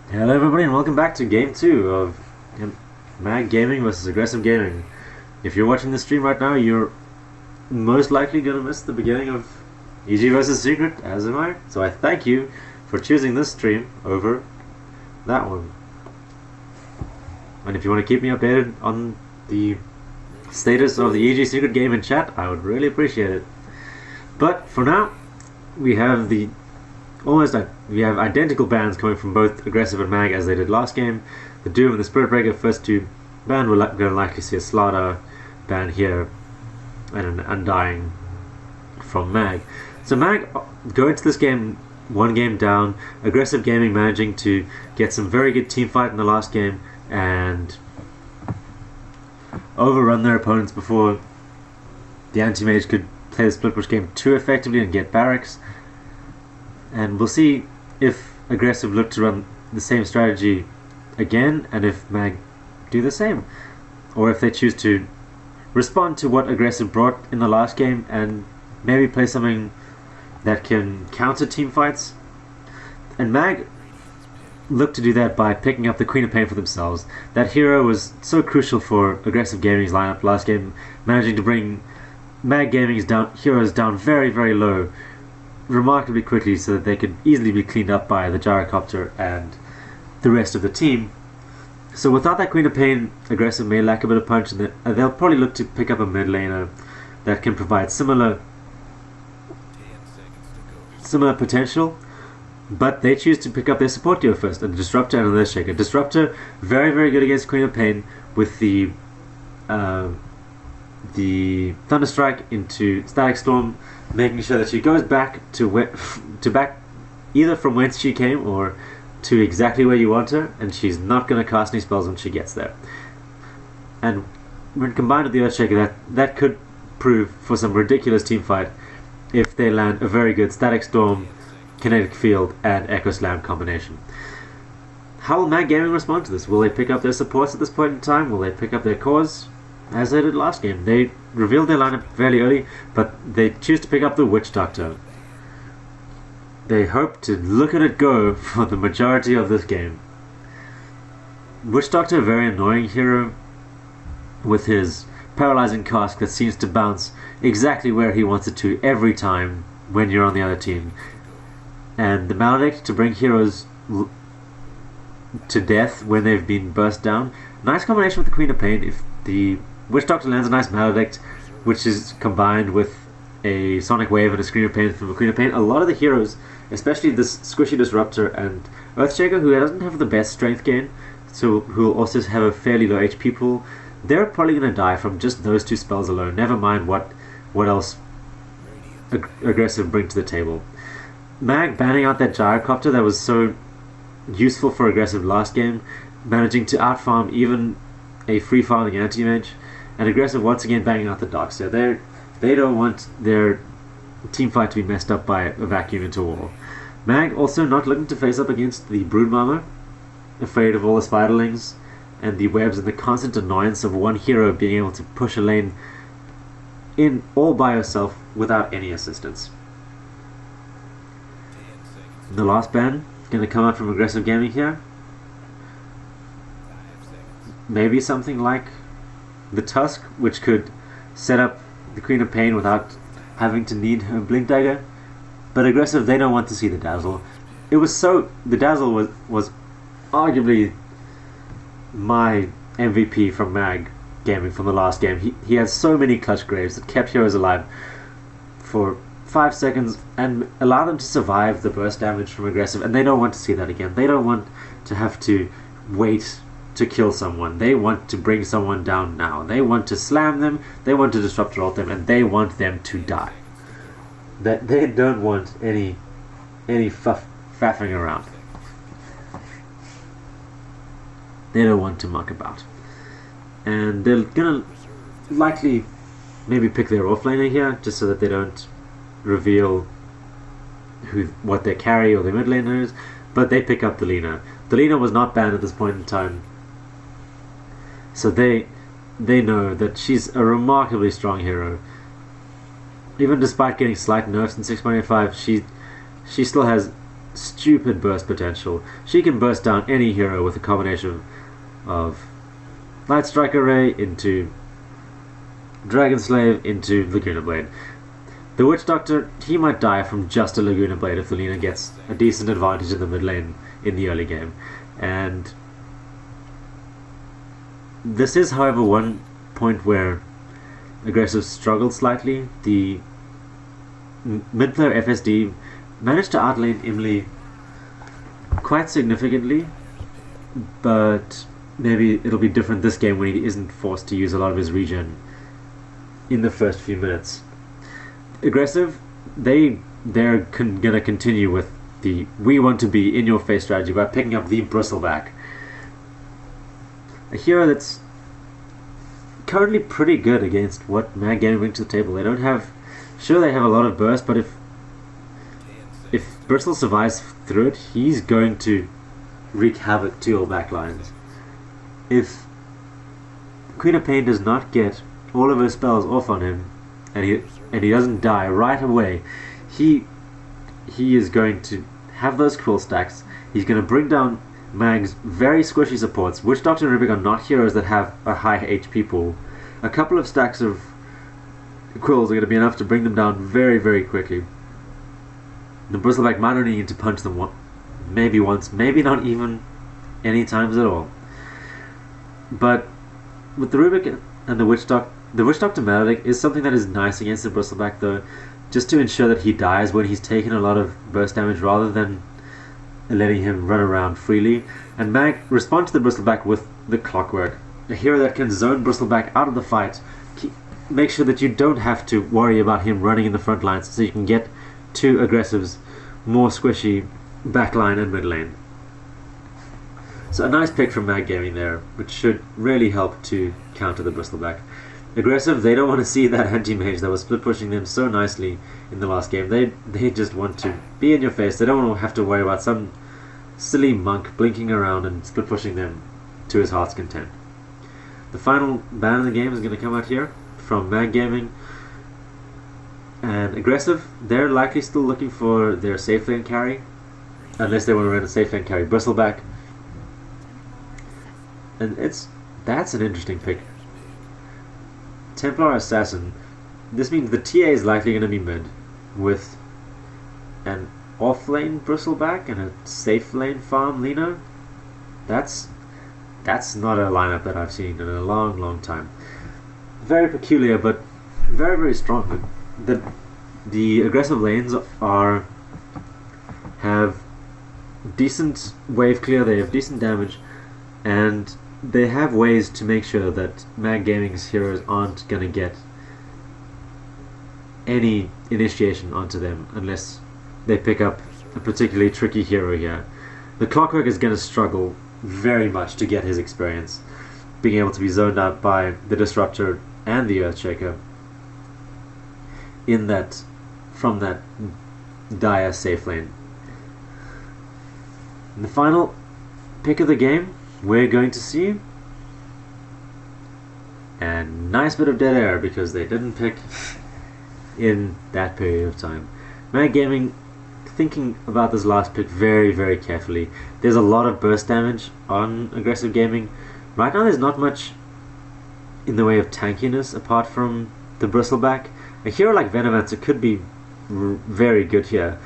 Hello everybody and welcome back to game 2 of MaG Gaming versus Aggressive Gaming. If you're watching the stream right now, you're most likely going to miss the beginning of EG versus Secret, as am I. So I thank you for choosing this stream over that one. And if you want to keep me updated on the status of the EG Secret game in chat, I would really appreciate it. But for now, we have we have identical bans coming from both Aggressive and MaG as they did last game. The Doom and the Spirit Breaker first two ban. We're going to likely see a Slaughter ban here and an Undying from MaG. So MaG go into this game one game down. Aggressive Gaming managing to get some very good team fight in the last game and overrun their opponents before the anti-mage could play the split push game too effectively and get barracks. And we'll see if Aggressive look to run the same strategy again and if MaG do the same, or if they choose to respond to what Aggressive brought in the last game and maybe play something that can counter team fights. And MaG look to do that by picking up the Queen of Pain for themselves. That hero was so crucial for Aggressive Gaming's lineup last game, managing to bring MaG Gaming's heroes down very, very low remarkably quickly so that they could easily be cleaned up by the gyrocopter and the rest of the team. So without that Queen of Pain, Aggressive may lack a bit of punch, and they'll probably look to pick up a mid laner that can provide similar potential, but they choose to pick up their support duo first, a Disruptor and an Earthshaker. Disruptor, very, very good against Queen of Pain with the Thunderstrike into Static Storm, making sure that she goes back to back either from whence she came or to exactly where you want her, and she's not going to cast any spells when she gets there. And when combined with the Earthshaker, that could prove for some ridiculous team fight if they land a very good Static Storm, Kinetic Field, and Echo Slam combination. How will MaG Gaming respond to this? Will they pick up their supports at this point in time? Will they pick up their cores? As they did last game. They revealed their lineup fairly early, but they choose to pick up the Witch Doctor. They hope to look at it go for the majority of this game. Witch Doctor, a very annoying hero with his paralyzing cask that seems to bounce exactly where he wants it to every time when you're on the other team. And the Maledict to bring heroes to death when they've been burst down. Nice combination with the Queen of Pain. If the Witch Doctor lands a nice Maledict, which is combined with a Sonic Wave and a Scream of Pain from a Queen of Pain, a lot of the heroes, especially this Squishy Disruptor and Earthshaker, who doesn't have the best strength gain, so who will also have a fairly low HP pool, they're probably going to die from just those two spells alone, never mind what else Aggressive bring to the table. MaG banning out that Gyrocopter that was so useful for Aggressive last game, managing to outfarm even a free-farming anti-mage, and Aggressive once again banging out the Darkseer. They don't want their team fight to be messed up by a vacuum into wall. MaG also not looking to face up against the Broodmama, afraid of all the spiderlings and the webs and the constant annoyance of one hero being able to push a lane in all by herself without any assistance. The last ban going to come out from Aggressive Gaming here. Maybe something like the Tusk, which could set up the Queen of Pain without having to need her Blink Dagger. But Aggressive, they don't want to see the Dazzle. The Dazzle was arguably my MVP from MaG Gaming from the last game. He had so many clutch graves that kept heroes alive for 5 seconds and allow them to survive the burst damage from Aggressive, and they don't want to see that again. They don't want to have to wait to kill someone. They want to bring someone down now. They want to slam them, they want to disrupt ult them, and they want them to die. That they don't want any faffing around. They don't want to muck about. And they're gonna likely maybe pick their offlaner here, just so that they don't reveal what their carry or their mid laner is, but they pick up the Lina. The Lina was not banned at this point in time, so they know that she's a remarkably strong hero. Even despite getting slight nerfs in 6.85, she still has stupid burst potential. She can burst down any hero with a combination of Light Strike Array into Dragon Slave into Laguna Blade. The Witch Doctor, he might die from just a Laguna Blade if the Lina gets a decent advantage in the mid lane in the early game. And this is, however, one point where aggressive struggled slightly. The mid player FSD managed to outlane Imli quite significantly, but maybe it'll be different this game when he isn't forced to use a lot of his regen in the first few minutes. Aggressive, they're gonna continue with the we want to be in your face strategy by picking up the Bristleback, a hero that's currently pretty good against what MaG Gaming brings to the table. They don't have, sure they have a lot of burst, but if Bristle survives through it, he's going to wreak havoc to your backlines. If Queen of Pain does not get all of her spells off on him, and he doesn't die right away, he is going to have those cruel stacks. He's going to bring down MaG's very squishy supports. Witch Doctor and Rubik are not heroes that have a high HP pool. A couple of stacks of quills are going to be enough to bring them down very, very quickly. The Bristleback might only need to punch them maybe once, maybe not even any times at all. But with the Rubik and the Witch Doctor Maledict is something that is nice against the Bristleback, though, just to ensure that he dies when he's taken a lot of burst damage rather than letting him run around freely. And MaG responds to the Bristleback with the Clockwork, a hero that can zone Bristleback out of the fight, make sure that you don't have to worry about him running in the front lines, so you can get to Aggressive's more squishy backline and mid lane. So a nice pick from MaG Gaming there, which should really help to counter the Bristleback. Aggressive, they don't want to see that anti-mage that was split pushing them so nicely in the last game. They just want to be in your face. They don't want to have to worry about some silly monk blinking around and split pushing them to his heart's content. The final ban in the game is going to come out here from MaG Gaming. And Aggressive, they're likely still looking for their safe lane carry, unless they want to run a safe lane carry Bristleback. And that's an interesting pick. Templar Assassin. This means the TA is likely going to be mid, with an off-lane Bristleback and a safe lane farm Lina. That's not a lineup that I've seen in a long, long time. Very peculiar, but very, very strong. The aggressive lanes have decent wave clear. They have decent damage, and they have ways to make sure that MaG Gaming's heroes aren't going to get any initiation onto them unless they pick up a particularly tricky hero here. The Clockwork is going to struggle very much to get his experience, being able to be zoned out by the Disruptor and the Earthshaker from that dire safe lane. In the final pick of the game, we're going to see a nice bit of dead air because they didn't pick in that period of time. MaG Gaming, thinking about this last pick very, very carefully. There's a lot of burst damage on Aggressive Gaming. Right now there's not much in the way of tankiness apart from the Bristleback. A hero like Venomancer could be very good here,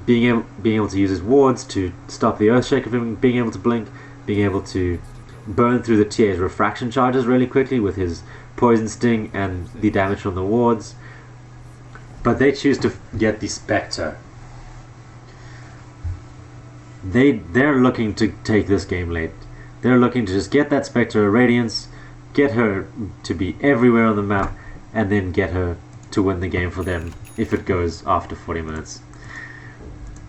being able to use his wards to stop the Earthshaker from being able to blink, being able to burn through the TA's refraction charges really quickly with his Poison Sting and the damage from the wards. But they choose to get the Spectre. They're looking to take this game late. They're looking to just get that Spectre Radiance, get her to be everywhere on the map, and then get her to win the game for them if it goes after 40 minutes.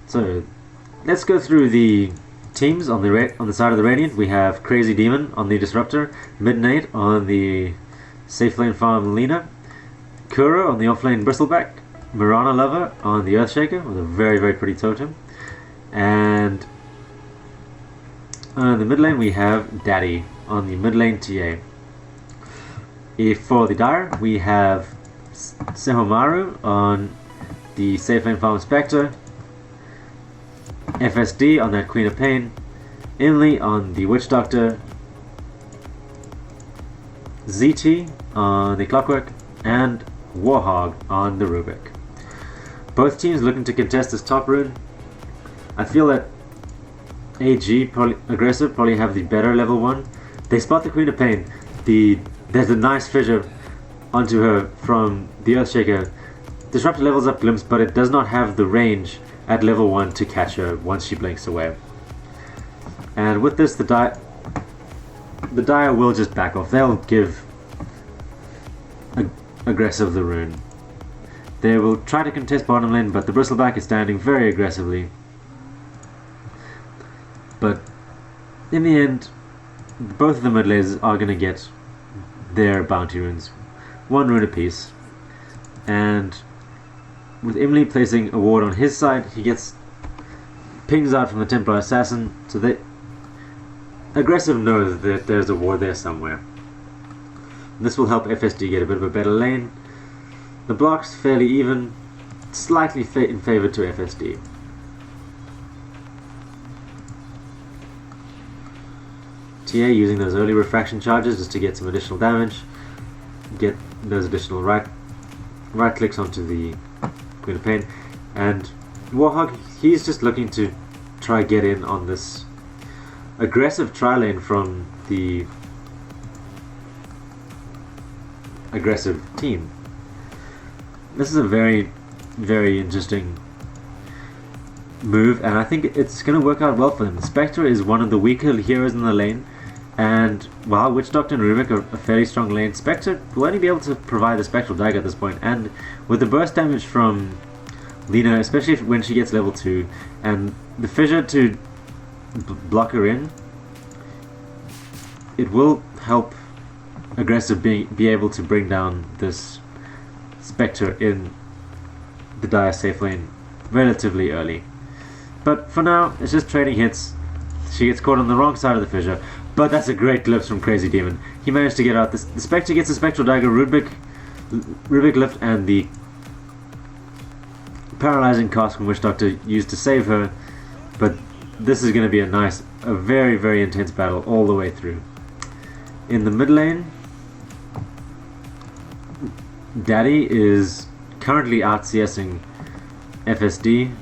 So let's go through the teams on the side of the Radiant. We have Crazy Demon on the Disruptor, Midnight on the safe lane farm Lina, Kuro on the offlane Bristleback, Mirana Lover on the Earthshaker with a very, very pretty totem, and in the mid lane we have Daddy on the mid lane TA. For the Dire we have Sehomaru on the safe lane farm Spectre, FSD on that Queen of Pain, Emily on the Witch Doctor, ZT on the Clockwork, and Warhog on the Rubik. Both teams looking to contest this top rune. I feel that AG, aggressive, probably have the better level 1. They spot the Queen of Pain. There's a nice fissure onto her from the Earthshaker. Disruptor levels up Glimpse, but it does not have the range at level 1 to catch her once she blinks away. And with this, the Dire will just back off. They'll give aggressive the rune. They will try to contest bottom lane, but the Bristleback is standing very aggressively. But in the end, both of the mid laners are going to get their bounty runes, 1 rune apiece. And with Emily placing a ward on his side, he gets pings out from the Templar Assassin, so that aggressive knows that there's a ward there somewhere. This will help FSD get a bit of a better lane. The block's fairly even, slightly in favor to FSD. TA using those early refraction charges just to get some additional damage, get those additional right clicks onto the Queen of Pain, and Warhog, he's just looking to try get in on this aggressive tri-lane from the aggressive team. This is a very, very interesting move, and I think it's going to work out well for them. Spectre is one of the weaker heroes in the lane, and while Witch Doctor and Rubik are a fairly strong lane, Spectre will only be able to provide the Spectral Dagger at this point, and with the burst damage from Lina, especially when she gets level 2, and the fissure to block her in, it will help aggressive be able to bring down this Spectre in the Dire safe lane relatively early. But for now, it's just trading hits. She gets caught on the wrong side of the fissure, but that's a great glimpse from Crazy Demon. He managed to get out. The Spectre gets the Spectral Dagger, Rubik lift, and the paralyzing cast from Witch Doctor used to save her. But this is going to be a very, very intense battle all the way through. In the mid lane, Daddy is currently out CSing FSD.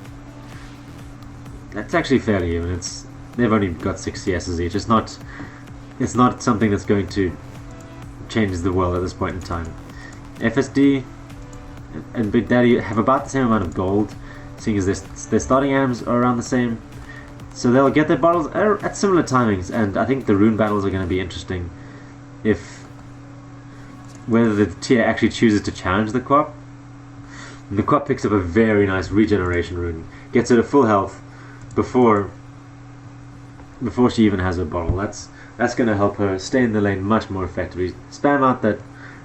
That's actually fairly even. They've only got 6 CSs each. It's not something that's going to change the world at this point in time. FSD and Big Daddy have about the same amount of gold, seeing as their starting AMs are around the same. So they'll get their battles at similar timings, and I think the rune battles are going to be interesting. Whether the tier actually chooses to challenge the Quap. And the Quap picks up a very nice regeneration rune, gets her to full health before she even has her bottle. That's going to help her stay in the lane much more effectively. Spam out that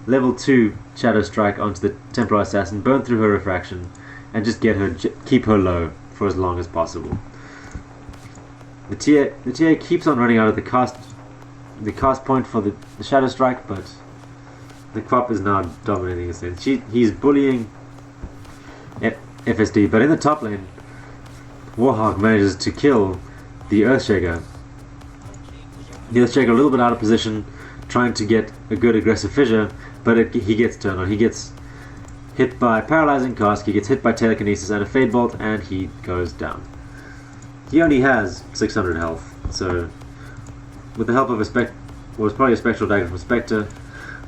level 2 Shadow Strike onto the Templar Assassin, burn through her refraction, and just keep her low for as long as possible. The TA keeps on running out of the cast point for the Shadow Strike, but the Quap is now dominating his lane. He's bullying FSD, but in the top lane, Warhog manages to kill the Earthshaker. The Earthshaker a little bit out of position, trying to get a good aggressive fissure, but he gets turned on. He gets hit by Paralyzing Cask, he gets hit by Telekinesis and a Fade Bolt, and he goes down. He only has 600 health, so with the help of was probably a Spectral Dagger from Spectre,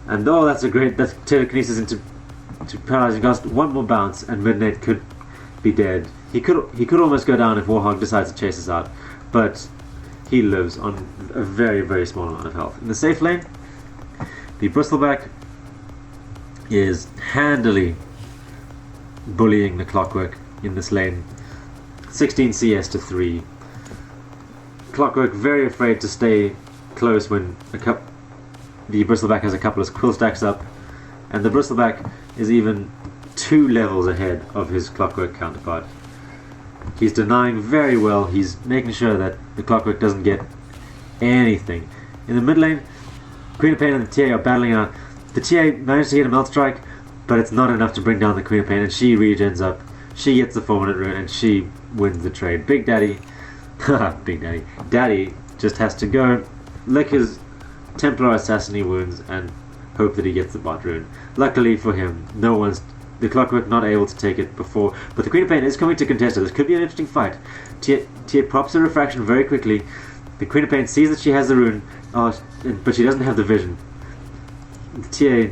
and that's Telekinesis into Paralyzing Cask, one more bounce, and Midnight could be dead. He could almost go down if Warhog decides to chase us out, but he lives on a very, very small amount of health. In the safe lane, the Bristleback is handily bullying the Clockwork in this lane. 16 CS to 3. Clockwork very afraid to stay close when the Bristleback has a couple of quill stacks up, and the Bristleback is even 2 levels ahead of his Clockwork counterpart. He's denying very well. He's making sure that the Clockwork doesn't get anything. In the mid lane, Queen of Pain and the TA are battling out. The TA managed to get a Melt Strike, but it's not enough to bring down the Queen of Pain, and she regens up. She gets the 4-minute rune, and she wins the trade. Big Daddy Big Daddy. Daddy just has to go lick his Templar Assassin wounds and hope that he gets the bot rune. Luckily for him, the Clockwork not able to take it before, but the Queen of Pain is coming to contest it. This could be an interesting fight. Tia props her refraction very quickly. The Queen of Pain sees that she has the rune, but she doesn't have the vision. Tia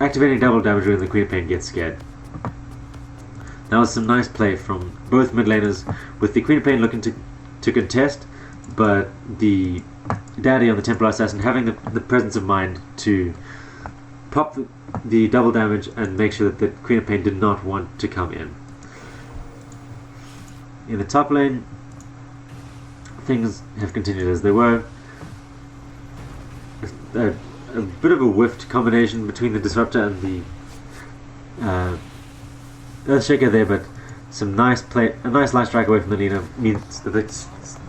activating double damage rune, the Queen of Pain gets scared. That was some nice play from both mid laners, with the Queen of Pain looking to contest, but the Daddy on the Templar Assassin having the presence of mind to pop the double damage and make sure that the Queen of Pain did not want to come in. In the top lane, things have continued as they were. A bit of a whiffed combination between the Disruptor and the Earthshaker there, but some nice play, a nice light strike away from the Lina means that the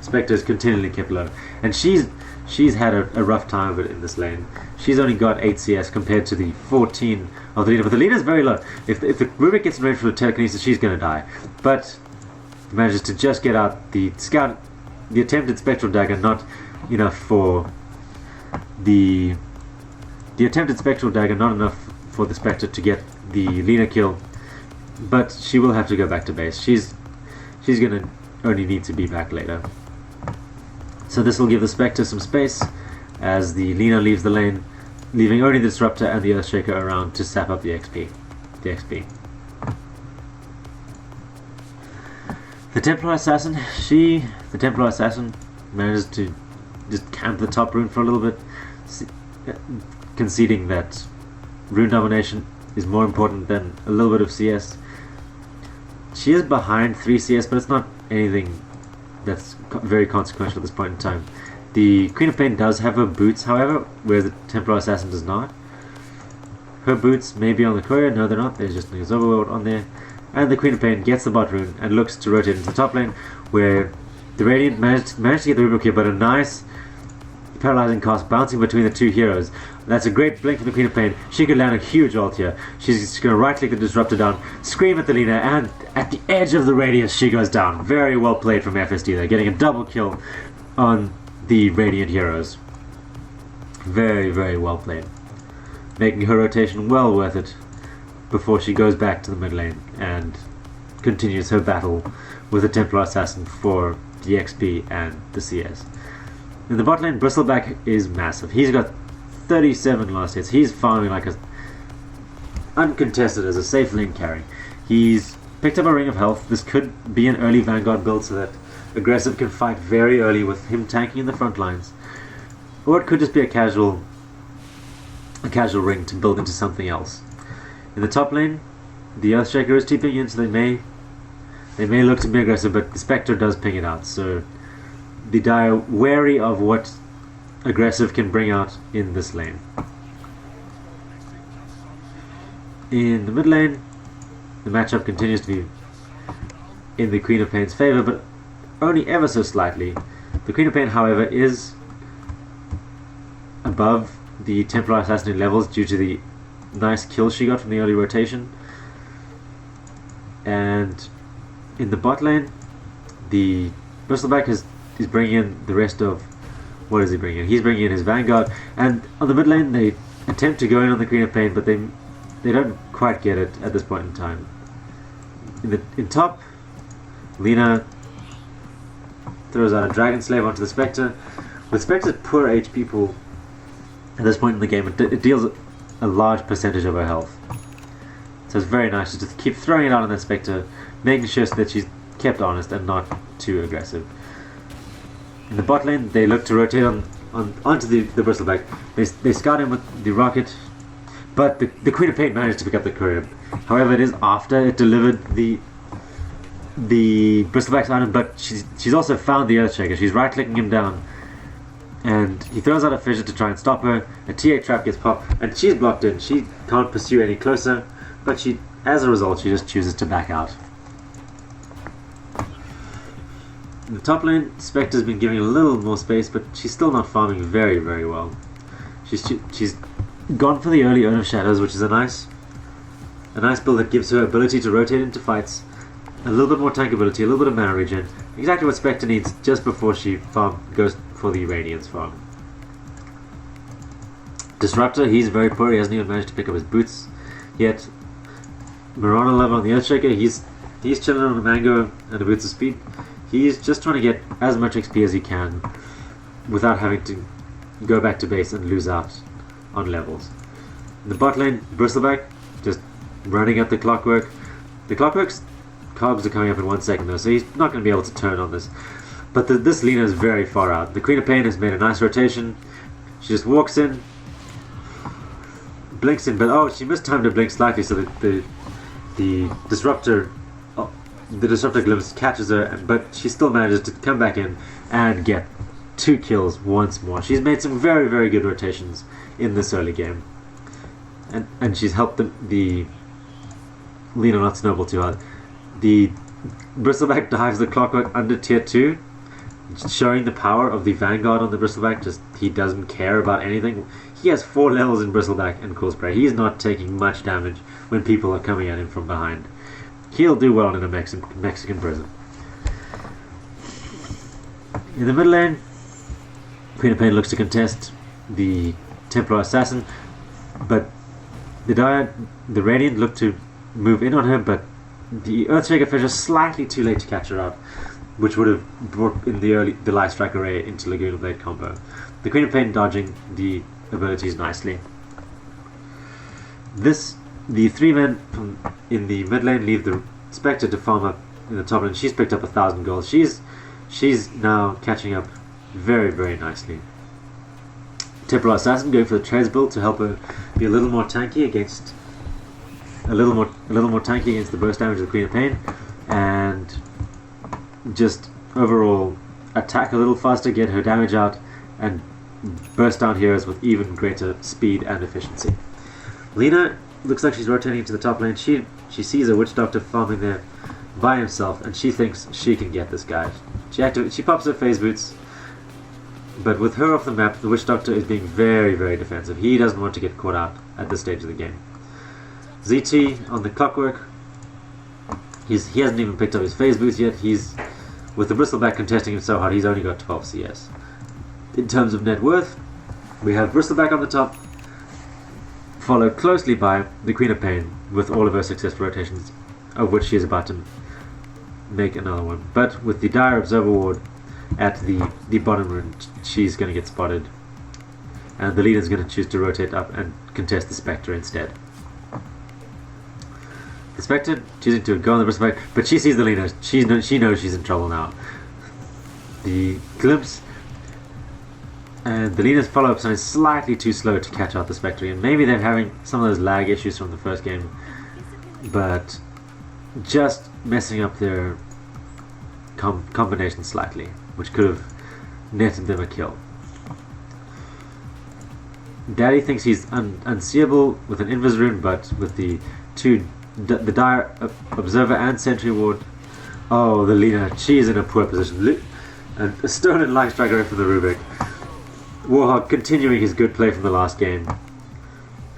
Spectre is continually kept low, and she's had a rough time of it in this lane. She's only got 8 CS compared to the 14 of the Lina, but the Lina is very low. If the Rubik gets ready for the telekinesis, she's going to die, but manages to just get out the attempted Spectral Dagger, not enough for the attempted Spectral Dagger, not enough for the Spectre to get the Lina kill, but she will have to go back to base. She's going to only need to be back later. So this will give the Spectre some space as the Lina leaves the lane, leaving only the Disruptor and the Earthshaker around to sap up the XP. The Templar Assassin manages to just camp the top rune for a little bit, conceding that rune domination is more important than a little bit of CS. She is behind 3 CS, but it's not anything that's very consequential at this point in time. The Queen of Pain does have her boots, however, whereas the Templar Assassin does not. Her boots may be on the courier, no they're not, there's just an Overworld on there. And the Queen of Pain gets the bot rune and looks to rotate into the top lane, where the Radiant managed to get the Rubik here, but a nice paralyzing cast bouncing between the two heroes. That's a great blink from the Queen of Pain. She could land a huge ult here. She's just going to right click the Disruptor down, scream at the Lina, and at the edge of the radius she goes down. Very well played from FSD there, getting a double kill on the Radiant heroes. Very, very well played. Making her rotation well worth it before she goes back to the mid lane and continues her battle with the Templar Assassin for the XP and the CS. In the bot lane, Bristleback is massive. He's got 37 last hits. He's farming like uncontested as a safe lane carry. He's picked up a Ring of Health. This could be an early Vanguard build so that Aggressive can fight very early with him tanking in the front lines. Or it could just be a casual ring to build into something else. In the top lane, the Earthshaker is TPing in, so they may look to be aggressive, but the Spectre does ping it out, so the Dire wary of what Aggressive can bring out in this lane. In the mid lane, the matchup continues to be in the Queen of Pain's favour, but only ever so slightly. The Queen of Pain, however, is above the Templar Assassin levels due to the nice kills she got from the early rotation. And in the bot lane, the Bristleback is bringing in the rest of... What is he bringing in? He's bringing in his Vanguard. And on the mid lane, they attempt to go in on the Queen of Pain, but they don't quite get it at this point in time. In top, Lina throws out a Dragon Slave onto the Spectre. With Spectre's poor HP pool at this point in the game, it deals a large percentage of her health. So it's very nice to just keep throwing it out on the Spectre, making sure that she's kept honest and not too aggressive. In the bot lane, they look to rotate onto the Bristleback. They scout him with the rocket, but the Queen of Pain managed to pick up the courier. However, it is after it delivered the Bristleback's item, but she's also found the Earthshaker. She's right-clicking him down, and he throws out a fissure to try and stop her. A TA trap gets popped, and she's blocked in. She can't pursue any closer, but as a result, she just chooses to back out. In the top lane, Spectre's been giving a little more space, but she's still not farming very, very well. She's gone for the early Urn of Shadows, which is a nice build that gives her ability to rotate into fights, a little bit more tankability, a little bit of mana regen, exactly what Spectre needs just before she goes for the Radiance farm. Disruptor, he's very poor, he hasn't even managed to pick up his boots yet. Marana level on the Earthshaker, he's chilling on a mango and a boots of speed. He's just trying to get as much XP as he can without having to go back to base and lose out on levels. In the bot lane, Bristleback just running at the Clockwork. The Clockwork's cogs are coming up in 1 second though, so he's not going to be able to turn on this. But this Lina is very far out. The Queen of Pain has made a nice rotation. She just walks in, blinks in, but oh, she missed time to blink slightly, so that the disruptor glimpse catches her, but she still manages to come back in and get 2 kills once more. She's made some very, very good rotations in this early game, and she's helped the Lina not snowball too hard. The Bristleback dives the Clockwork under tier 2, showing the power of the Vanguard on the Bristleback. Just he doesn't care about anything. He has 4 levels in Bristleback and Cool Spray. He's not taking much damage when people are coming at him from behind. He'll do well in a Mexican prison. In the middle lane, Queen of Pain looks to contest the Templar Assassin, but the Radiant look to move in on her, but the Earthshaker Fisher is slightly too late to catch her up, which would have brought in the Light Strike Array into Laguna Blade combo. The Queen of Pain dodging the abilities nicely. The 3 men in the mid lane leave the Spectre to farm up in the top lane. She's picked up 1,000 gold. She's now catching up very, very nicely. Templar Assassin going for the Trades build to help her be a little more tanky against the burst damage of the Queen of Pain, and just overall attack a little faster, get her damage out, and burst down heroes with even greater speed and efficiency. Lina looks like she's rotating into the top lane. She sees a Witch Doctor farming there by himself, and she thinks she can get this guy. She pops her phase boots, but with her off the map, the Witch Doctor is being very, very defensive. He doesn't want to get caught out at this stage of the game. ZT on the Clockwork. He hasn't even picked up his phase boots yet. With the Bristleback contesting him so hard, he's only got 12 CS. In terms of net worth, we have Bristleback on the top, followed closely by the Queen of Pain with all of her successful rotations, of which she is about to make another one. But with the Dire Observer Ward at the bottom rune, she's going to get spotted, and the leader is going to choose to rotate up and contest the Spectre instead. The Spectre choosing to go on the Bristleback, but she sees the leader. She knows she's in trouble now. The glimpse and the leader's follow-up is slightly too slow to catch out the Spectre, and maybe they're having some of those lag issues from the first game, but just messing up their combination slightly, which could have netted them a kill. Daddy thinks he's unseeable with an Invis rune, but with the Dire Observer and Sentry Ward, oh, the Lina, she's in a poor position. And a stolen Light Strike Array from the Rubik. Warhawk continuing his good play from the last game,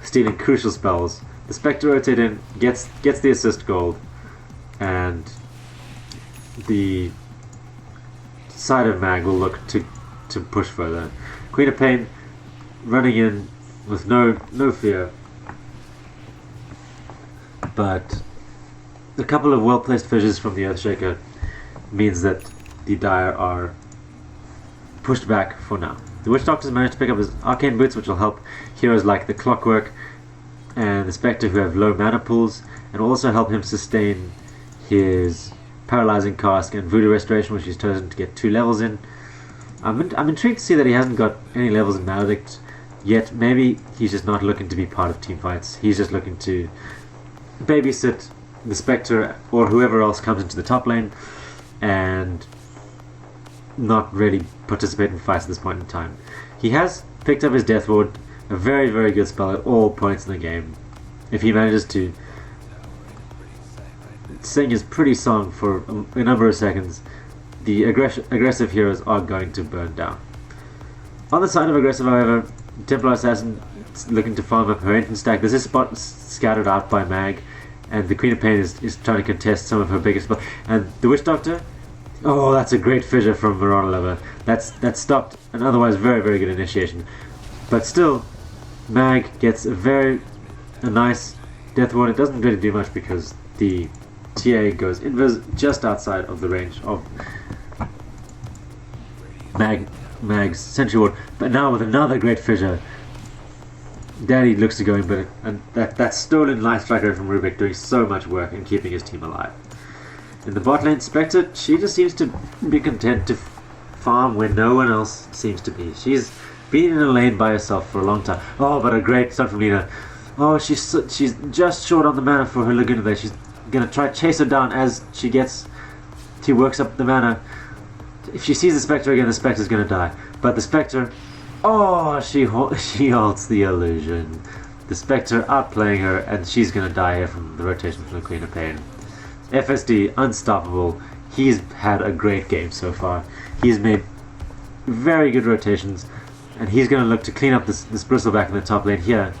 stealing crucial spells. The Spectre rotates in, gets the assist gold, and the side of MaG will look to push further. Queen of Pain running in with no fear, but a couple of well-placed fissures from the Earthshaker means that the Dire are pushed back for now. The Witch Doctor's managed to pick up his Arcane Boots, which will help heroes like the Clockwork and the Spectre who have low mana pools, and will also help him sustain his Paralyzing Cask and Voodoo Restoration, which he's chosen to get 2 levels in. I'm intrigued to see that he hasn't got any levels in Maledict yet. Maybe he's just not looking to be part of team fights. He's just looking to babysit the Spectre or whoever else comes into the top lane, and not really participate in fights at this point in time. He has picked up his Death Ward, a very, very good spell at all points in the game. If he manages to sing his pretty song for a number of seconds, the aggressive heroes are going to burn down. On the side of aggressive, however, Templar Assassin is looking to farm up her entrance stack. There's this spot scattered out by MaG, and the Queen of Pain is trying to contest some of her biggest spells. And the Witch Doctor, Oh, that's a great fissure from Marauder Lover. That stopped an otherwise very, very good initiation. But still, MaG gets a nice death ward. It doesn't really do much because the TA goes invis just outside of the range of MaG's Sentry Ward. But now with another great fissure, Daddy looks to go in, but that stolen life striker from Rubik doing so much work in keeping his team alive. In the bot lane, Spectre, she just seems to be content to farm where no one else seems to be. She's been in a lane by herself for a long time. Oh, but a great start from Lina. Oh, she's just short on the mana for her Laguna there. She's gonna try to chase her down as she works up the mana. If she sees the Spectre again, the Spectre's gonna die. But the Spectre, oh, she halts the illusion. The Spectre outplaying her, and she's gonna die here from the rotation from the Queen of Pain. FSD, unstoppable. He's had a great game so far. He's made very good rotations, and he's going to look to clean up this bristleback in the top lane here.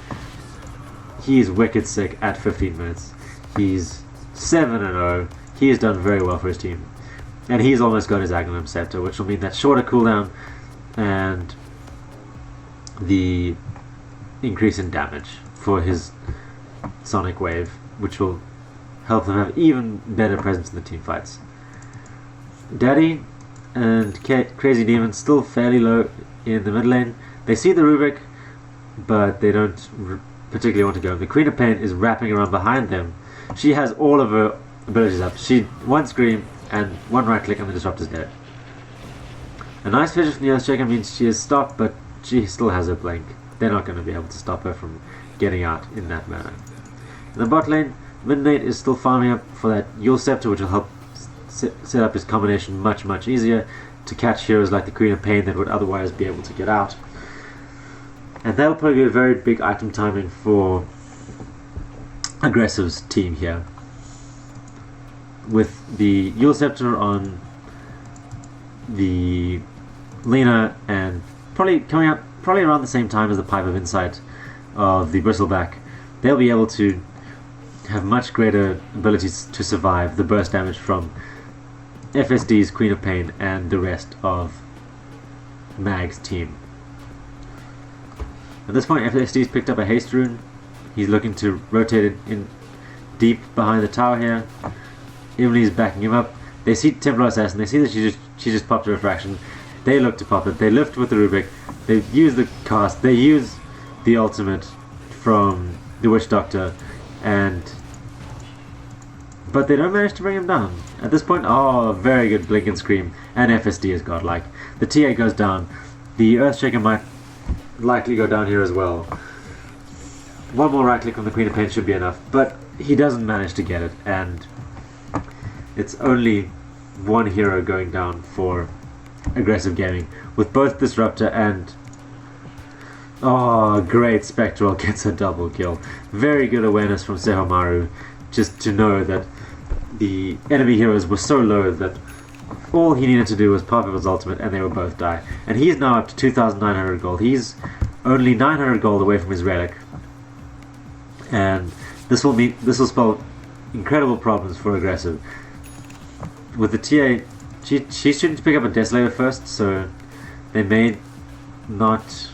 He's wicked sick at 15 minutes. He's 7-0. He's done very well for his team. And he's almost got his Agnum Scepter, which will mean that shorter cooldown and the increase in damage for his Sonic Wave, which will help them have even better presence in the team fights. Daddy and Crazy Demon still fairly low in the mid lane. They see the Rubik, but they don't particularly want to go. The Queen of Pain is wrapping around behind them. She has all of her abilities up. One scream and one right click and the Disruptor's dead. A nice fissure from the Earthshaker means she is stopped, but she still has her blink. They're not going to be able to stop her from getting out in that manner. In the bot lane, Midnight is still farming up for that Yule Scepter, which will help set up his combination much, much easier to catch heroes like the Queen of Pain that would otherwise be able to get out. And that'll probably be a very big item timing for Aggressive's team here. With the Yule Scepter on the Lena and probably coming out probably around the same time as the Pipe of Insight of the Bristleback, they'll be able to have much greater abilities to survive the burst damage from FSD's Queen of Pain and the rest of MaG's team. At this point, FSD's picked up a haste rune. He's looking to rotate it in deep behind the tower here. Emily's backing him up. They see Templar Assassin. They see that she just popped a refraction. They look to pop it. They lift with the Rubik. They use the cast. They use the ultimate from the Witch Doctor. But they don't manage to bring him down. At this point, oh, very good blink and scream, and FSD is godlike. The TA goes down. The Earthshaker might likely go down here as well. One more right click from the Queen of Pain should be enough, but he doesn't manage to get it, and it's only one hero going down for Aggressive Gaming, with both Disruptor and oh, great Spectral gets a double kill. Very good awareness from Sehomaru, just to know that the enemy heroes were so low that all he needed to do was pop up his ultimate and they would both die. And he's now up to 2,900 gold. He's only 900 gold away from his relic. And this will spell incredible problems for Aggressive. With the TA, she's shooting to pick up a Desolator first, so they may not...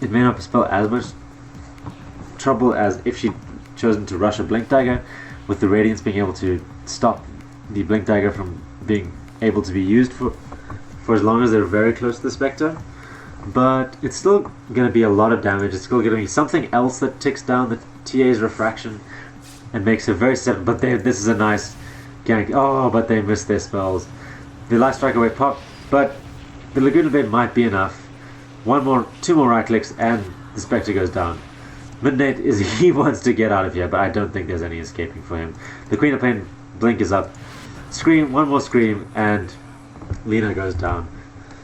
It may not spell as much trouble as if she'd chosen to rush a Blink Dagger, with the Radiance being able to stop the Blink Dagger from being able to be used for as long as they're very close to the Spectre. But it's still going to be a lot of damage. It's still going to be something else that ticks down the TA's refraction and makes her very set. But this is a nice gank. Oh, but they missed their spells. The Light Strike away pop, but the Laguna Blade might be enough. Two more right clicks, and the Spectre goes down. Midnight he wants to get out of here, but I don't think there's any escaping for him. The Queen of Pain blink is up. Scream, one more scream, and Lena goes down.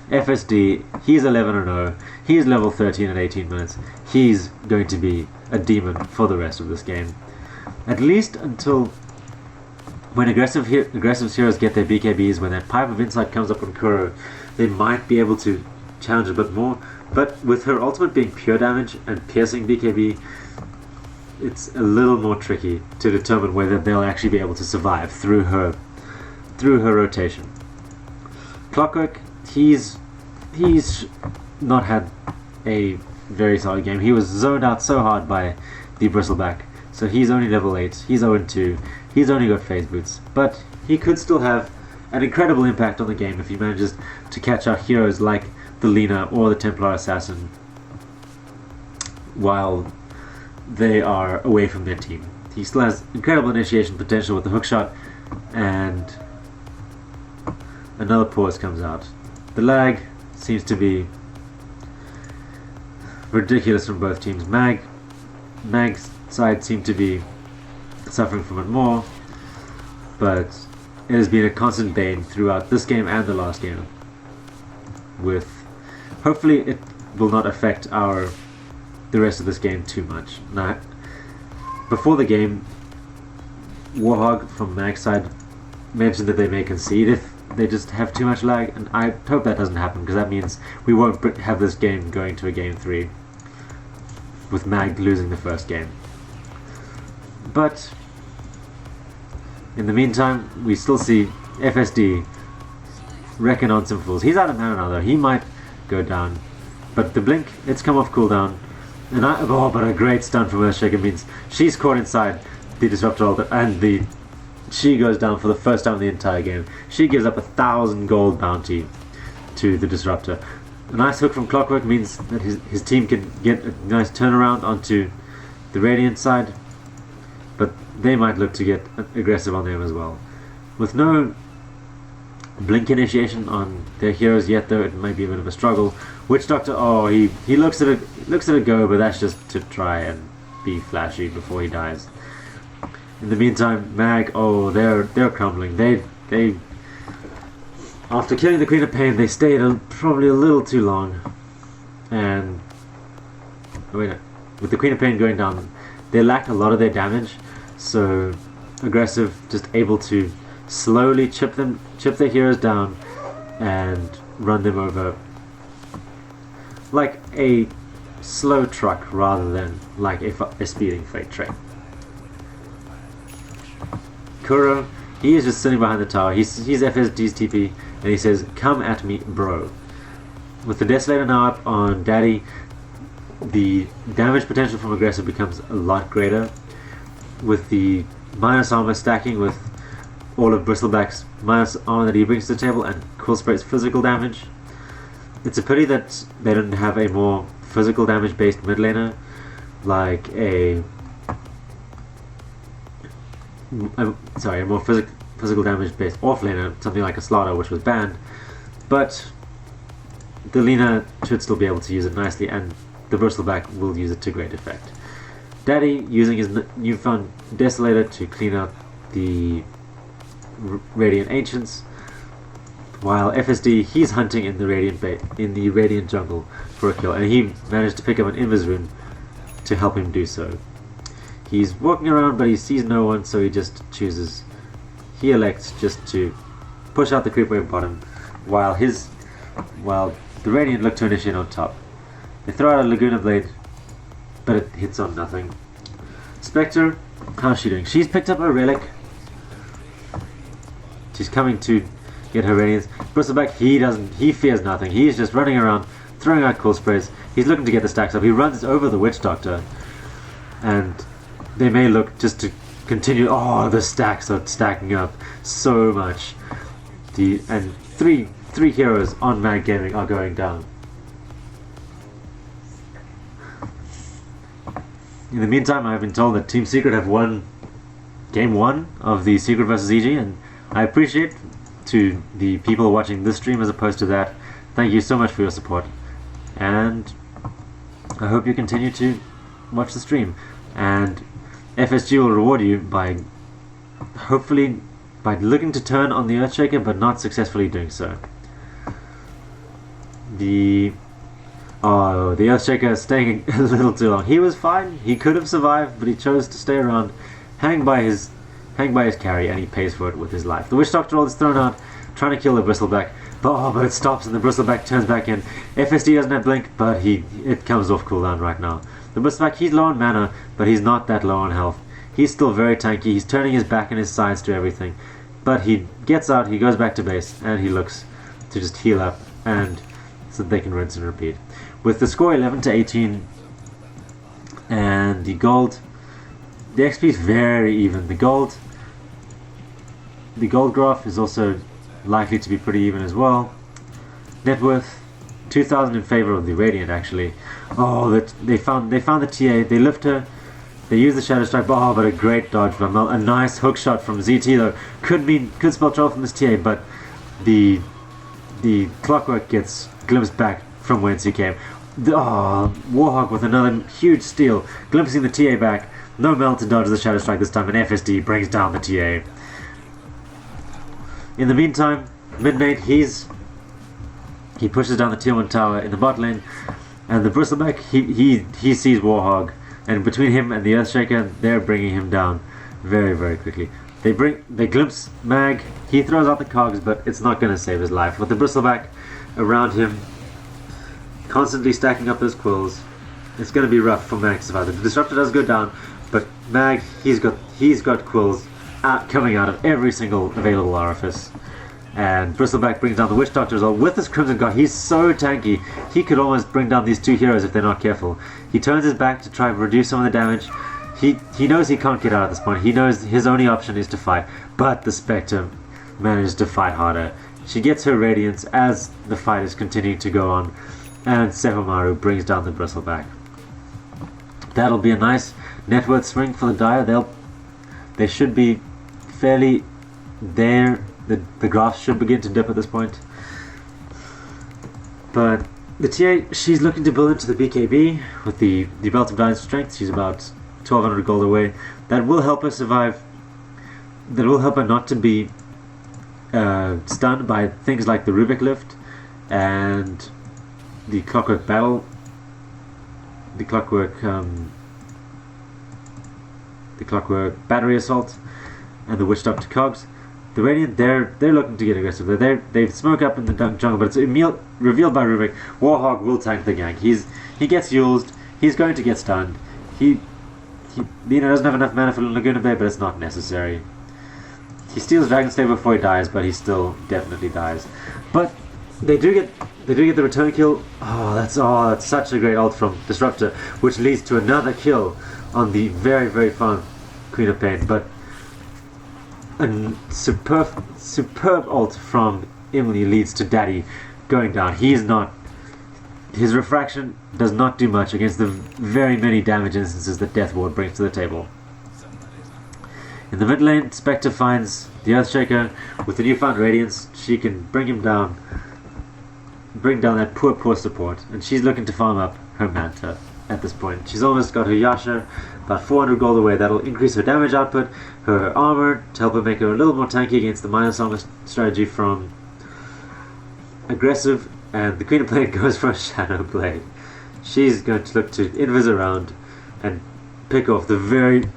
FSD, he's 11-0. He's level 13 in 18 minutes. He's going to be a demon for the rest of this game. At least until when Aggressive's heroes get their BKBs, when that Pipe of Insight comes up on Kuro, they might be able to challenge a bit more. But with her ultimate being pure damage and piercing BKB, it's a little more tricky to determine whether they'll actually be able to survive through her through her rotation. Clockwork, he's not had a very solid game. He was zoned out so hard by the Bristleback, so he's only level 8, he's 0-2, he's only got phase boots, but he could still have an incredible impact on the game if he manages to catch out heroes like the Lena or the Templar Assassin while they are away from their team. He still has incredible initiation potential with the hookshot, and another pause comes out. The lag seems to be ridiculous from both teams. MaG's side seem to be suffering from it more, but it has been a constant bane throughout this game and the last game. With hopefully it will not affect the rest of this game too much. Now, before the game, Warhog from MaG's side mentioned that they may concede if they just have too much lag, and I hope that doesn't happen, because that means we won't have this game going to a game 3 with MaG losing the first game. But in the meantime, we still see FSD reckon on some fools. He's out of mana now though, he might go down, but the blink, it's come off cooldown, and but a great stun from Earthshaker means she's caught inside the Disruptor ult, and she goes down for the first time in the entire game. She gives up 1,000 gold bounty to the Disruptor. A nice hook from Clockwork means that his team can get a nice turnaround onto the Radiant side, but they might look to get aggressive on them as well. With no blink initiation on their heroes yet though, it might be a bit of a struggle. Witch Doctor, he looks at it go, but that's just to try and be flashy before he dies. In the meantime, MaG, they're crumbling. They after killing the Queen of Pain, they stayed probably a little too long, and with the Queen of Pain going down, they lack a lot of their damage. So aggressive, just able to slowly chip their heroes down and run them over like a slow truck rather than like a speeding freight train. Kuro, he is just sitting behind the tower. He's FSD's TP, and he says, "Come at me, bro." With the Desolator now up on Daddy, the damage potential from aggressive becomes a lot greater, with the minus armor stacking with all of Bristleback's minus armor that he brings to the table and Cool Spray's physical damage. It's a pity that they don't have a more physical damage based mid laner, like a more physical damage based off laner, something like a Slaughter, which was banned, but the Lena should still be able to use it nicely, and the Bristleback will use it to great effect. Daddy using his newfound Desolator to clean out the Radiant Ancients, while FSD, he's hunting in the Radiant jungle for a kill, and he managed to pick up an Invis rune to help him do so. He's walking around, but he sees no one, so he elects just to push out the creep wave bottom, while the Radiant look to initiate on top. They throw out a Laguna Blade, but it hits on nothing. Spectre, how's she doing? She's picked up a relic. She's coming to get her Radiance. Bristleback, he fears nothing. He's just running around, throwing out Cool Sprays. He's looking to get the stacks up. He runs over the Witch Doctor, and they may look just to continue. The stacks are stacking up so much. And three heroes on MaG Gaming are going down. In the meantime, I've been told that Team Secret have won Game 1 of the Secret vs EG, and I appreciate to the people watching this stream as opposed to that. Thank you so much for your support, and I hope you continue to watch the stream, and FSG will reward you by hopefully looking to turn on the Earthshaker but not successfully doing so. The Earthshaker is staying a little too long. He was fine, he could have survived, but he chose to stay around, hang by his carry, and he pays for it with his life. The Witch Doctor ult is thrown out, trying to kill the Bristleback, but it stops and the Bristleback turns back in. FSD doesn't have blink, but it comes off cooldown right now. The Bristleback, he's low on mana, but he's not that low on health. He's still very tanky, he's turning his back and his sides to everything, But he gets out, he goes back to base, and he looks to just heal up, and so they can rinse and repeat. With the score 11-18, and the gold, the XP is very even. The gold graph is also likely to be pretty even as well. Net worth 2,000 in favor of the Radiant, actually. Oh, that they found the TA. They lift her. They use the Shadow Strike. Oh, but a great dodge from a nice hook shot from ZT though. Could spell trouble from this TA, but the Clockwork gets glimpsed back from whence he came. Warhawk with another huge steal, glimpsing the TA back. No melt to dodge the Shadow Strike this time, and FSD brings down the TA. In the meantime, Midnight, he pushes down the tier 1 tower in the bot lane, and the Bristleback, he sees Warhog, and between him and the Earthshaker, they're bringing him down very, very quickly. They glimpse MaG, he throws out the cogs, but it's not going to save his life. With the Bristleback around him, constantly stacking up those quills, it's going to be rough for MaG to survive. The Disruptor does go down, but MaG, he's got quills coming out of every single available orifice. And Bristleback brings down the Witch Doctor as well. With this Crimson Guard, he's so tanky. He could almost bring down these two heroes if they're not careful. He turns his back to try and reduce some of the damage. He knows he can't get out at this point. He knows his only option is to fight. But the Spectre manages to fight harder. She gets her Radiance as the fight is continuing to go on. And Sehomaru brings down the Bristleback. That'll be a nice net worth swing for the Dire. They should be fairly there. The graphs should begin to dip at this point. But the TA, she's looking to build into the BKB with the Belt of Dire Strength. She's about 1,200 gold away. That will help her survive. That will help her not to be stunned by things like the Rubik Lift and the Clockwork Battle. The Clockwork Battery Assault and the Witch Doctor Cogs. The Radiant, they're looking to get aggressive. They smoke up in the jungle, but it's revealed by Rubik. Warhog will tank the gank. He gets used. He's going to get stunned. He doesn't have enough mana for Laguna Bay, but it's not necessary. He steals Dragon Slayer before he dies, but he still definitely dies. But they do get the return kill. That's such a great ult from Disruptor, which leads to another kill on the very, very fun Queen of Pain. But a superb ult from Emily leads to Daddy going down. His refraction does not do much against the very many damage instances that Death Ward brings to the table. In the mid lane, Spectre finds the Earthshaker. With the newfound Radiance, she can bring down that poor support, and she's looking to farm up her Manta at this point. She's almost got her Yasha, about 400 gold away. That'll increase her damage output, her armor, to help her make her a little more tanky against the minus armor strategy from aggressive, and the Queen of Blade goes for a Shadow Blade. She's going to look to invis around and pick off the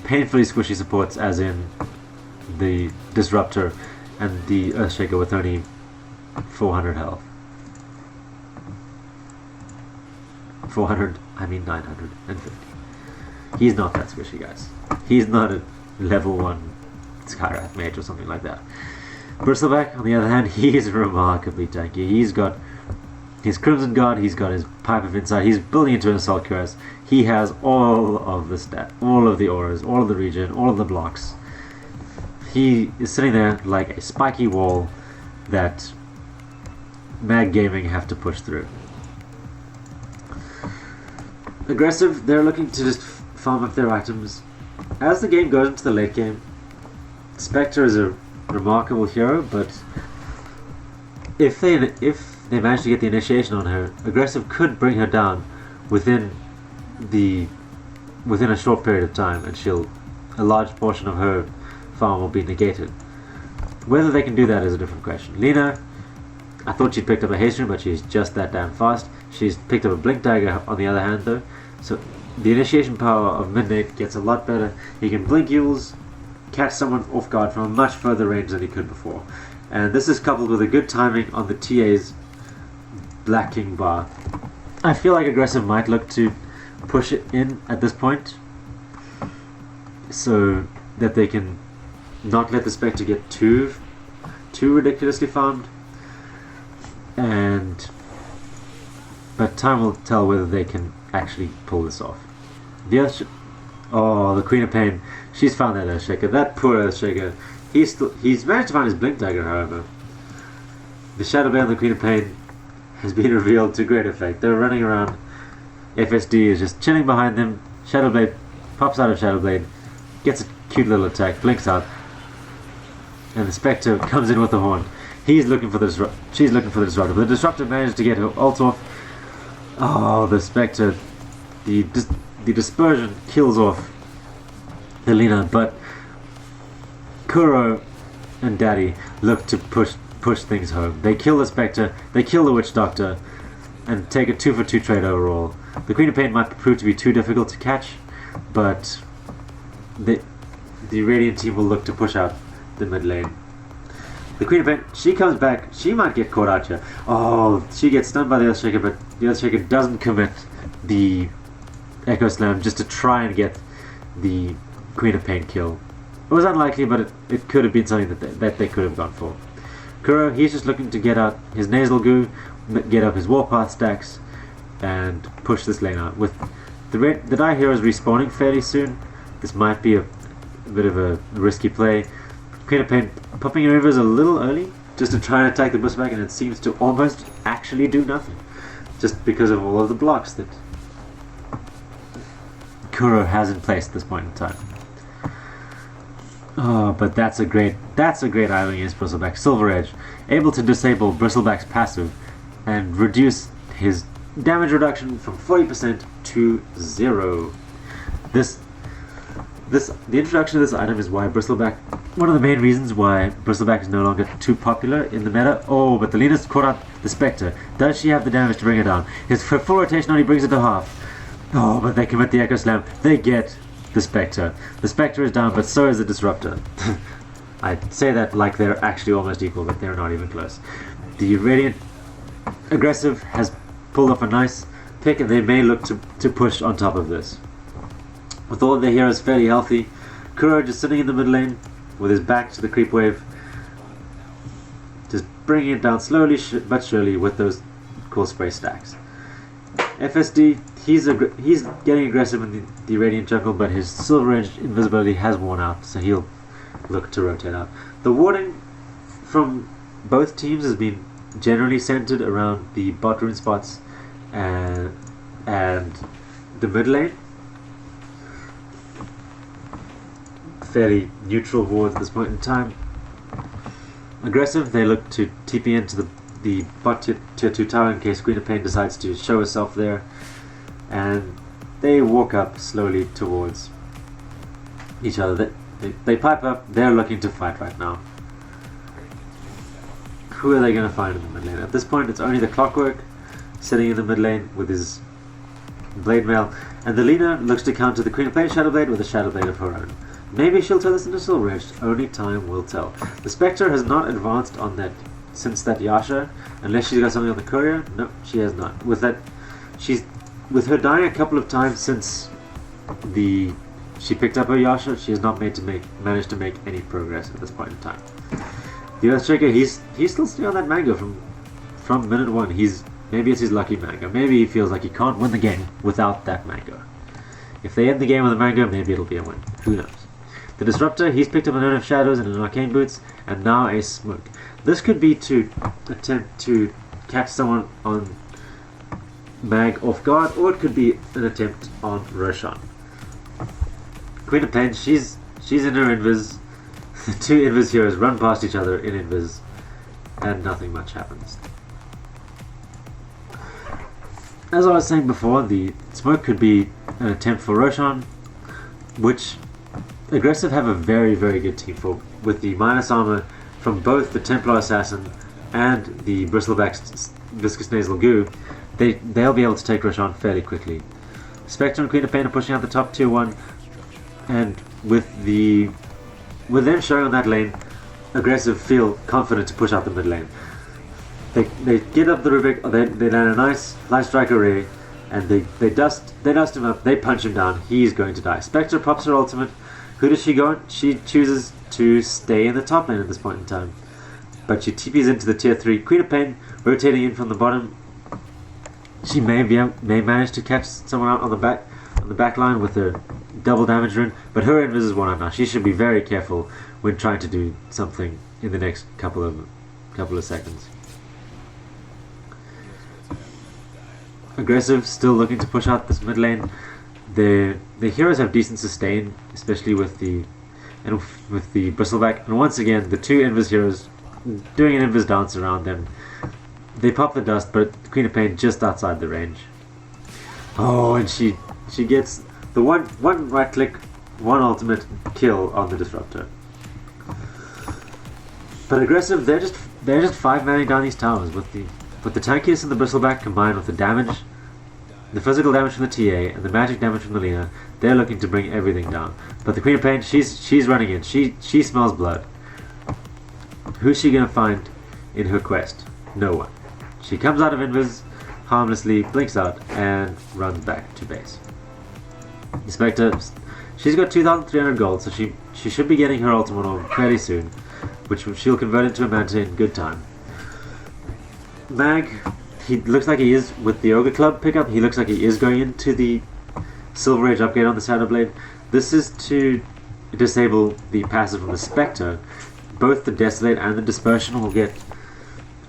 painfully squishy supports, as in the Disruptor and the Earthshaker with only 400 health. 400, I mean 950. He's not that squishy, guys. He's not a level 1 Skywrath mage or something like that. Bristleback, on the other hand, he is remarkably tanky. He's got his Crimson Guard, he's got his Pipe of Insight, he's building into an Assault Cuirass. He has all of the stat, all of the auras, all of the regen, all of the blocks. He is sitting there like a spiky wall that MaG Gaming have to push through. Aggressive, they're looking to just farm up their items. As the game goes into the late game, Spectre is a remarkable hero, but if they manage to get the initiation on her, Aggressive could bring her down within a short period of time, and a large portion of her farm will be negated. Whether they can do that is a different question. Lena, I thought she'd picked up a haste rune, but she's just that damn fast. She's picked up a blink dagger on the other hand though, so the initiation power of Midnight gets a lot better. He can blink Yules, catch someone off guard from a much further range than he could before. And this is coupled with a good timing on the TA's Black King bar. I feel like Aggressive might look to push it in at this point, so that they can not let the Spectre get too ridiculously farmed. But time will tell whether they can actually pull this off. The Queen of Pain. She's found that Earthshaker. That poor Earthshaker. He's managed to find his Blink Dagger, however. The Shadow Blade on the Queen of Pain has been revealed to great effect. They're running around. FSD is just chilling behind them. Shadow Blade pops out of Shadow Blade, gets a cute little attack, blinks out, and the Spectre comes in with the horn. She's looking for the Disruptor. But the Disruptor managed to get her ult off. Oh, the Spectre. The Dispersion kills off Helena, but Kuro and Daddy look to push things home. They kill the Spectre, they kill the Witch Doctor, and take a 2-for-2 trade overall. The Queen of Pain might prove to be too difficult to catch, but the Radiant team will look to push out the mid lane. The Queen of Pain, she comes back, she might get caught out here. Oh, she gets stunned by the Earthshaker, but the Earthshaker doesn't commit the Echo Slam just to try and get the Queen of Pain kill. It was unlikely, but it could have been something that they could have gone for. Kuro, he's just looking to get out his Nasal Goo, get up his Warpath stacks, and push this lane out. With the Dire Heroes respawning fairly soon, this might be a bit of a risky play. Queen of Pain popping her Rivers a little early, just to try and attack the Bushback, and it seems to almost actually do nothing, just because of all of the blocks that Kuro has in place at this point in time. Oh, but that's a great island against Bristleback. Silver Edge, able to disable Bristleback's passive and reduce his damage reduction from 40% to 0. The introduction of this item is why Bristleback, one of the main reasons why Bristleback is no longer too popular in the meta. Oh, but the Lena's caught out the Spectre. Does she have the damage to bring it down? His full rotation only brings it to half. Oh, but they commit the Echo Slam. They get the Spectre. The Spectre is down, but so is the Disruptor. I say that like they're actually almost equal, but they're not even close. The Radiant Aggressive has pulled off a nice pick, and they may look to push on top of this. With all of their heroes fairly healthy, Kuro just sitting in the mid lane with his back to the creep wave, just bringing it down slowly but surely with those cool spray stacks. FSD, he's getting aggressive in the Radiant jungle, but his Silver Edge invisibility has worn out, so he'll look to rotate out. The warding from both teams has been generally centered around the bot rune spots and the mid lane. Fairly neutral wards at this point in time. Aggressive, they look to TP into the bot tier 2 tower in case Queen of Pain decides to show herself there, and they walk up slowly towards each other. They pipe up, they're looking to fight right now. Who are they going to find in the mid lane? At this point it's only the Clockwork sitting in the mid lane with his Blade Mail, and the Lina looks to counter the Queen of Pain Shadow Blade with a Shadow Blade of her own. Maybe she'll turn this into Silver Edge, only time will tell. The Spectre has not advanced on that since that Yasha, unless she's got something on the courier. No, she has not. With her dying a couple of times since she picked up her Yasha, she has not managed to make any progress at this point in time. The Earthshaker, he's still staying on that mango from minute one. Maybe it's his lucky mango. Maybe he feels like he can't win the game without that mango. If they end the game with a mango, maybe it'll be a win. Who knows? The Disruptor, he's picked up a Note of Shadows and an Arcane Boots, and now a Smoke. This could be to attempt to catch someone on MaG off guard, or it could be an attempt on Roshan. Queen of Pain, she's in her invis. The two invis heroes run past each other in invis, and nothing much happens. As I was saying before, the Smoke could be an attempt for Roshan, which Aggressive have a very, very good team for, with the minus armor from both the Templar Assassin and the Bristleback's Viscous Nasal Goo. They'll be able to take Roshan fairly quickly. Spectre and Queen of Pain are pushing out the top tier 1, and with them showing on that lane, Aggressive feel confident to push out the mid lane. They get up the Rubik, they land a nice Light Strike array, and they dust him up. They punch him down. He's going to die. Spectre pops her ultimate. Who does she go on? She chooses to stay in the top lane at this point in time, but she TPs into the tier 3. Queen of Pain rotating in from the bottom. She may manage to catch someone out on the back line with a double damage rune, but her invis is one out now. She should be very careful when trying to do something in the next couple of seconds. Aggressive, still looking to push out this mid lane. The heroes have decent sustain, especially with the bristleback. And once again, the two invis heroes doing an invis dance around them. They pop the dust, but Queen of Pain just outside the range. Oh, and she gets the one right click, one ultimate kill on the disruptor. But aggressive, they're just 5-manning down these towers with the tankiness and the bristleback combined with the damage, the physical damage from the TA and the magic damage from the Lina. They're looking to bring everything down. But the Queen of Pain, she's running in. She smells blood. Who's she gonna find in her quest? No one. She comes out of invis harmlessly, blinks out, and runs back to base. The Spectre, she's got 2,300 gold, so she should be getting her ultimate on fairly soon, which she'll convert into a Manta in good time. MaG, he looks like he is, with the Ogre Club pickup, he looks like he is going into the Silver Age upgrade on the Shadow Blade. This is to disable the passive from the Spectre. Both the Desolate and the Dispersion will get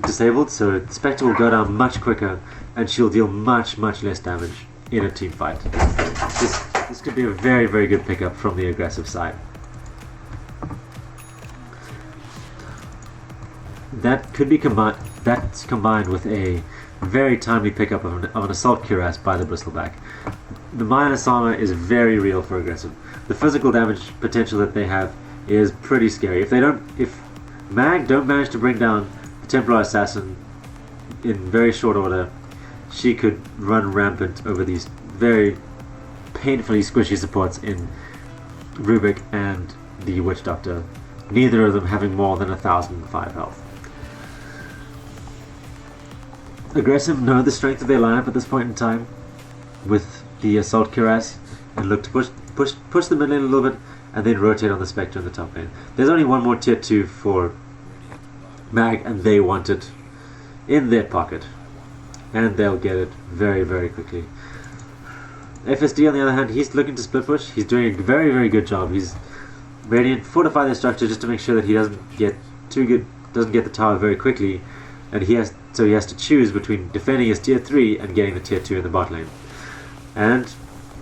disabled, so the Spectre will go down much quicker and she'll deal much less damage in a team fight. This could be a very, very good pickup from the aggressive side. That could be combined with a very timely pickup of an Assault Cuirass by the Bristleback. The minus armor is very real for aggressive. The physical damage potential that they have is pretty scary. If MaG don't manage to bring down the Templar Assassin in very short order, she could run rampant over these very painfully squishy supports in Rubik and the Witch Doctor, neither of them having more than 1,005 health. Aggressive know the strength of their lineup at this point in time with the Assault Cuirass and look to push the mid lane a little bit and then rotate on the Spectre in the top lane. There's only one more tier 2 for MaG and they want it in their pocket, and they'll get it very, very quickly. FSD on the other hand, he's looking to split push. He's doing a very, very good job. He's Radiant fortify their structure just to make sure that he doesn't get the tower very quickly, and he has to choose between defending his tier 3 and getting the tier 2 in the bot lane. And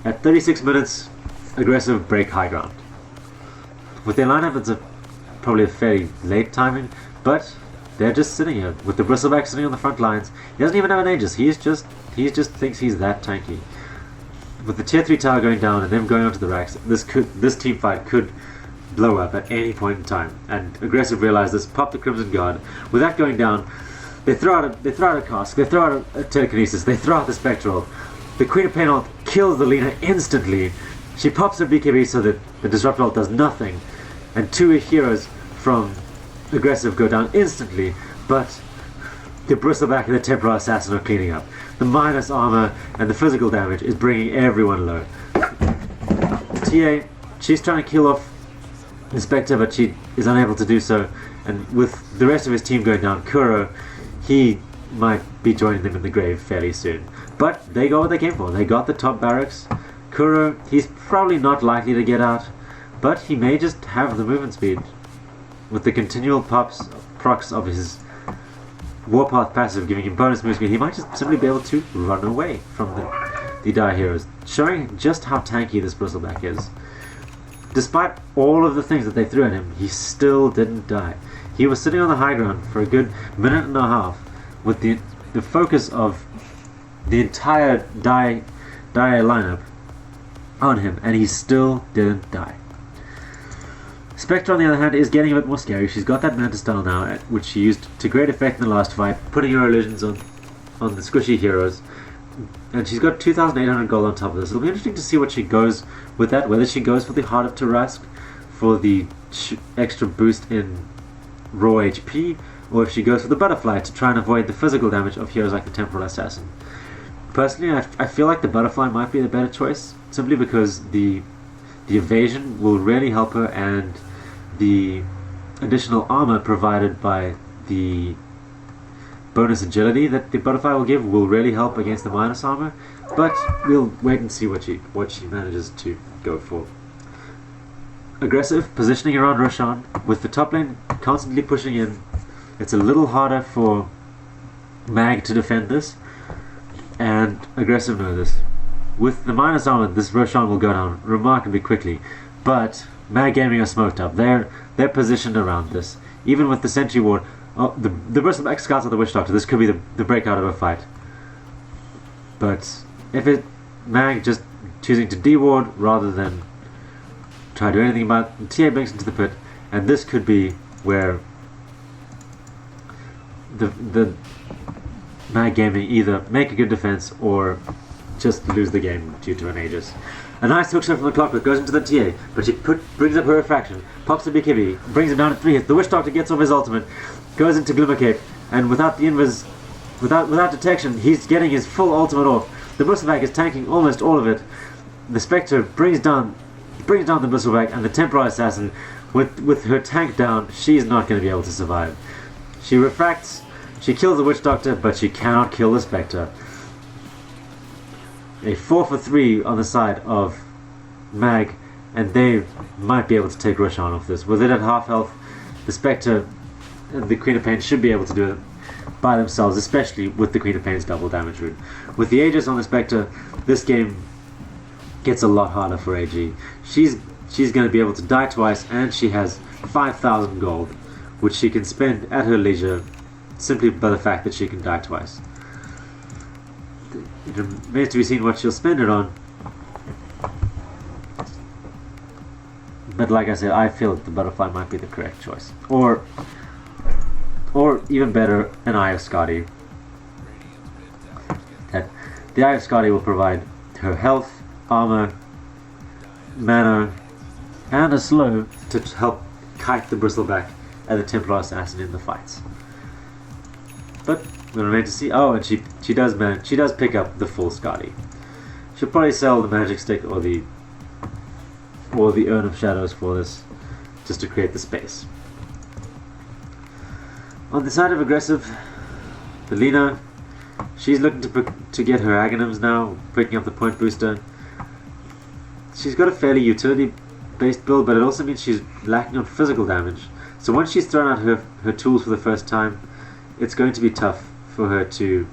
at 36 minutes, aggressive break high ground. With their lineup, it's probably a fairly late timing, but they're just sitting here with the Bristleback sitting on the front lines. He doesn't even have an Aegis. He just thinks he's that tanky. With the tier 3 tower going down and them going onto the racks, this team fight could blow up at any point in time. And aggressive realize this, pop the Crimson Guard. With that going down, they throw out a cask, they throw out a telekinesis, they throw out the Spectral. The Queen of Pain ult kills the Lina instantly. She pops her BKB so that the Disrupt ult does nothing, and two heroes from aggressive go down instantly, but the Bristleback and the Templar Assassin are cleaning up. The minus armor and the physical damage is bringing everyone low. TA, she's trying to kill off the Spectre, but she is unable to do so, and with the rest of his team going down, Kuro, he might be joining them in the grave fairly soon. But they got what they came for. They got the top barracks. Kuro, he's probably not likely to get out, but he may just have the movement speed. With the continual procs of his Warpath passive giving him bonus move speed, he might just simply be able to run away from the Dire Heroes, showing just how tanky this Bristleback is. Despite all of the things that they threw at him, he still didn't die. He was sitting on the high ground for a good minute and a half with the focus of the entire Dire lineup on him, and he still didn't die. Spectre, on the other hand, is getting a bit more scary. She's got that Manta style now, which she used to great effect in the last fight, putting her illusions on the squishy heroes. And she's got 2,800 gold on top of this. It'll be interesting to see what she goes with that, whether she goes for the Heart of Tarask for the extra boost in raw HP, or if she goes for the Butterfly to try and avoid the physical damage of heroes like the Temporal Assassin. Personally, I feel like the butterfly might be the better choice, simply because the evasion will really help her, and the additional armor provided by the bonus agility that the butterfly will give will really help against the minus armor. But we'll wait and see what she manages to go for. Aggressive, positioning around Roshan, with the top lane constantly pushing in. It's a little harder for MaG to defend this, and Aggressive know this. With the minus armor, this Roshan will go down remarkably quickly, but MaG Gaming are smoked up. They're positioned around this. Even with the Sentry Ward, the Bristleback scouts of the Witch Doctor, this could be the breakout of a fight. But if MaG just choosing to D-ward rather than try to do anything about it, TA blinks into the pit, and this could be where the MaG Gaming either make a good defense or just lose the game due to an Aegis. A nice hookshot from the Clockwork goes into the TA, but she brings up her refraction, pops the BKB, brings him down at 3 hits. The Witch Doctor gets off his ultimate, goes into Glimmer Cape, and without the invis, without detection, he's getting his full ultimate off. The Bristleback is tanking almost all of it. The Spectre brings down the Bristleback, and the Templar Assassin, with her tank down, she's not going to be able to survive. She refracts, she kills the Witch Doctor, but she cannot kill the Spectre. A 4 for 3 on the side of MaG, and they might be able to take Roshan off this. With it at half health, the Spectre and the Queen of Pain should be able to do it by themselves, especially with the Queen of Pain's double damage rune. With the Aegis on the Spectre, this game gets a lot harder for AG. She's going to be able to die twice, and she has 5,000 gold, which she can spend at her leisure simply by the fact that she can die twice. It remains to be seen what she'll spend it on. But like I said, I feel that the butterfly might be the correct choice. Or even better, an Eye of Skadi. That the Eye of Skadi will provide her health, armor, mana, and a slow to help kite the Bristleback and the Templar Assassin in the fights. But we'll remain to see. Oh, and she does pick up the full Skadi. She'll probably sell the magic stick or the Urn of Shadows for this, just to create the space. On the side of aggressive, the Lina, she's looking to get her Aghanims now, picking up the point booster. She's got a fairly utility-based build, but it also means she's lacking on physical damage. So once she's thrown out her tools for the first time, it's going to be tough for her to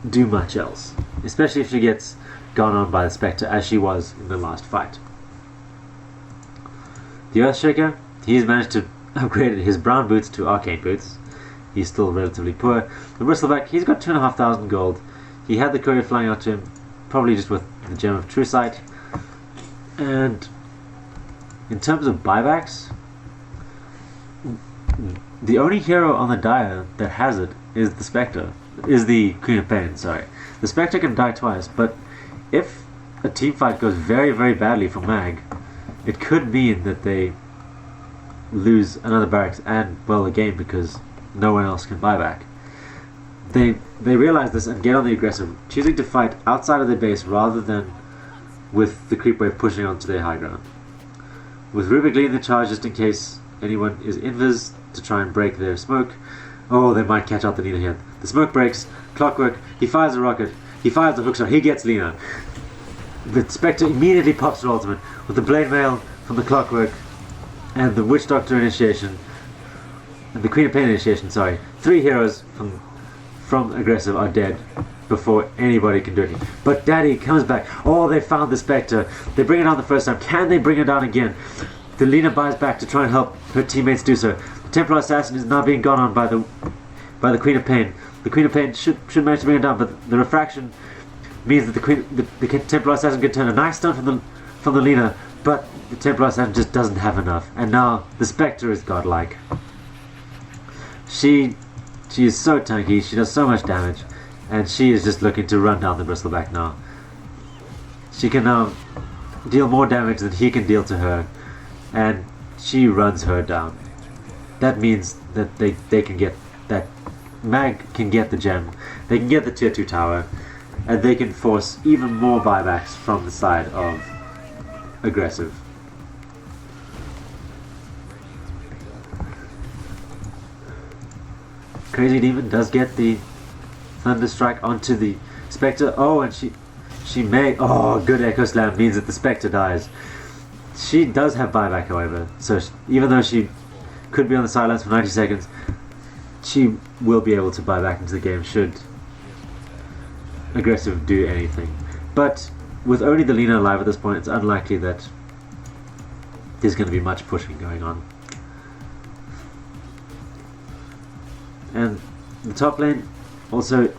do much else, especially if she gets gone on by the Spectre, as she was in the last fight. The Earthshaker, he's managed to upgrade his brown boots to arcane boots. He's still relatively poor. The Bristleback, he's got 2,500 gold. He had the courier flying out to him, probably just with the Gem of True Sight. And in terms of buybacks, the only hero on the Dire that has it is the Spectre. Is the Queen of Pain, sorry. The Spectre can die twice, but if a team fight goes very, very badly for MaG, it could mean that they lose another barracks and, well, a game, because no one else can buy back. They realize this and get on the aggressive, choosing to fight outside of their base rather than with the creep wave pushing onto their high ground. With Rubik leading the charge just in case anyone is invis to try and break their smoke. Oh, they might catch out the Lina here. The smoke breaks. Clockwork, he fires a rocket. He fires a hookshot. He gets Lina. The Spectre immediately pops her ultimate with the Blade Mail from the Clockwork and the Witch Doctor initiation and the Queen of Pain initiation, sorry. 3 heroes from aggressive are dead before anybody can do anything. But Daddy comes back. Oh, they found the Spectre. They bring it down the first time. Can they bring it down again? The Lina buys back to try and help her teammates do so. The Templar Assassin is now being gone on by the Queen of Pain. The Queen of Pain should manage to bring it down, but the refraction means that the Templar Assassin can turn a nice stun from the Lina, but the Templar Assassin just doesn't have enough. And now the Spectre is godlike. She is so tanky, she does so much damage, and she is just looking to run down the Bristleback now. She can now deal more damage than he can deal to her, and she runs her down. That means that they can get that MaG can get the gem. They can get the tier 2 tower, and they can force even more buybacks from the side of aggressive. Crazy Demon does get the Thunder Strike onto the Spectre. Oh, and she may... Oh, good Echo Slam means that the Spectre dies. She does have buyback, however, so even though she could be on the sidelines for 90 seconds, she will be able to buy back into the game should aggressive do anything. But with only the Lina alive at this point, it's unlikely that there's going to be much pushing going on. And the top lane also,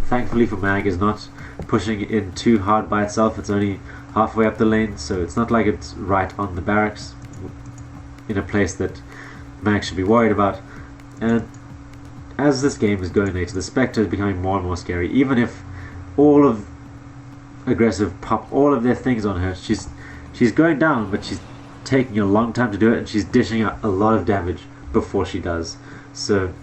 thankfully for MaG, is not pushing in too hard by itself. It's only halfway up the lane, so it's not like it's right on the barracks in a place that MaG should be worried about. And as this game is going later, the Spectre is becoming more and more scary. Even if all of aggressive pop all of their things on her, she's going down, but she's taking a long time to do it, and she's dishing out a lot of damage before she does. So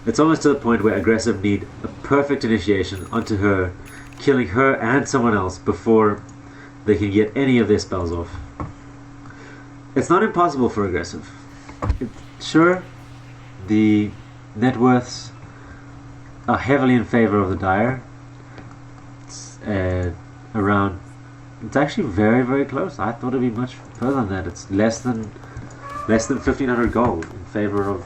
it's almost to the point where aggressive need a perfect initiation onto her, killing her and someone else before they can get any of their spells off. It's not impossible for aggressive. Sure, the net worths are heavily in favor of the Dire. It's around... It's actually very, very close. I thought it'd be much further than that. It's less than 1,500 gold in favor of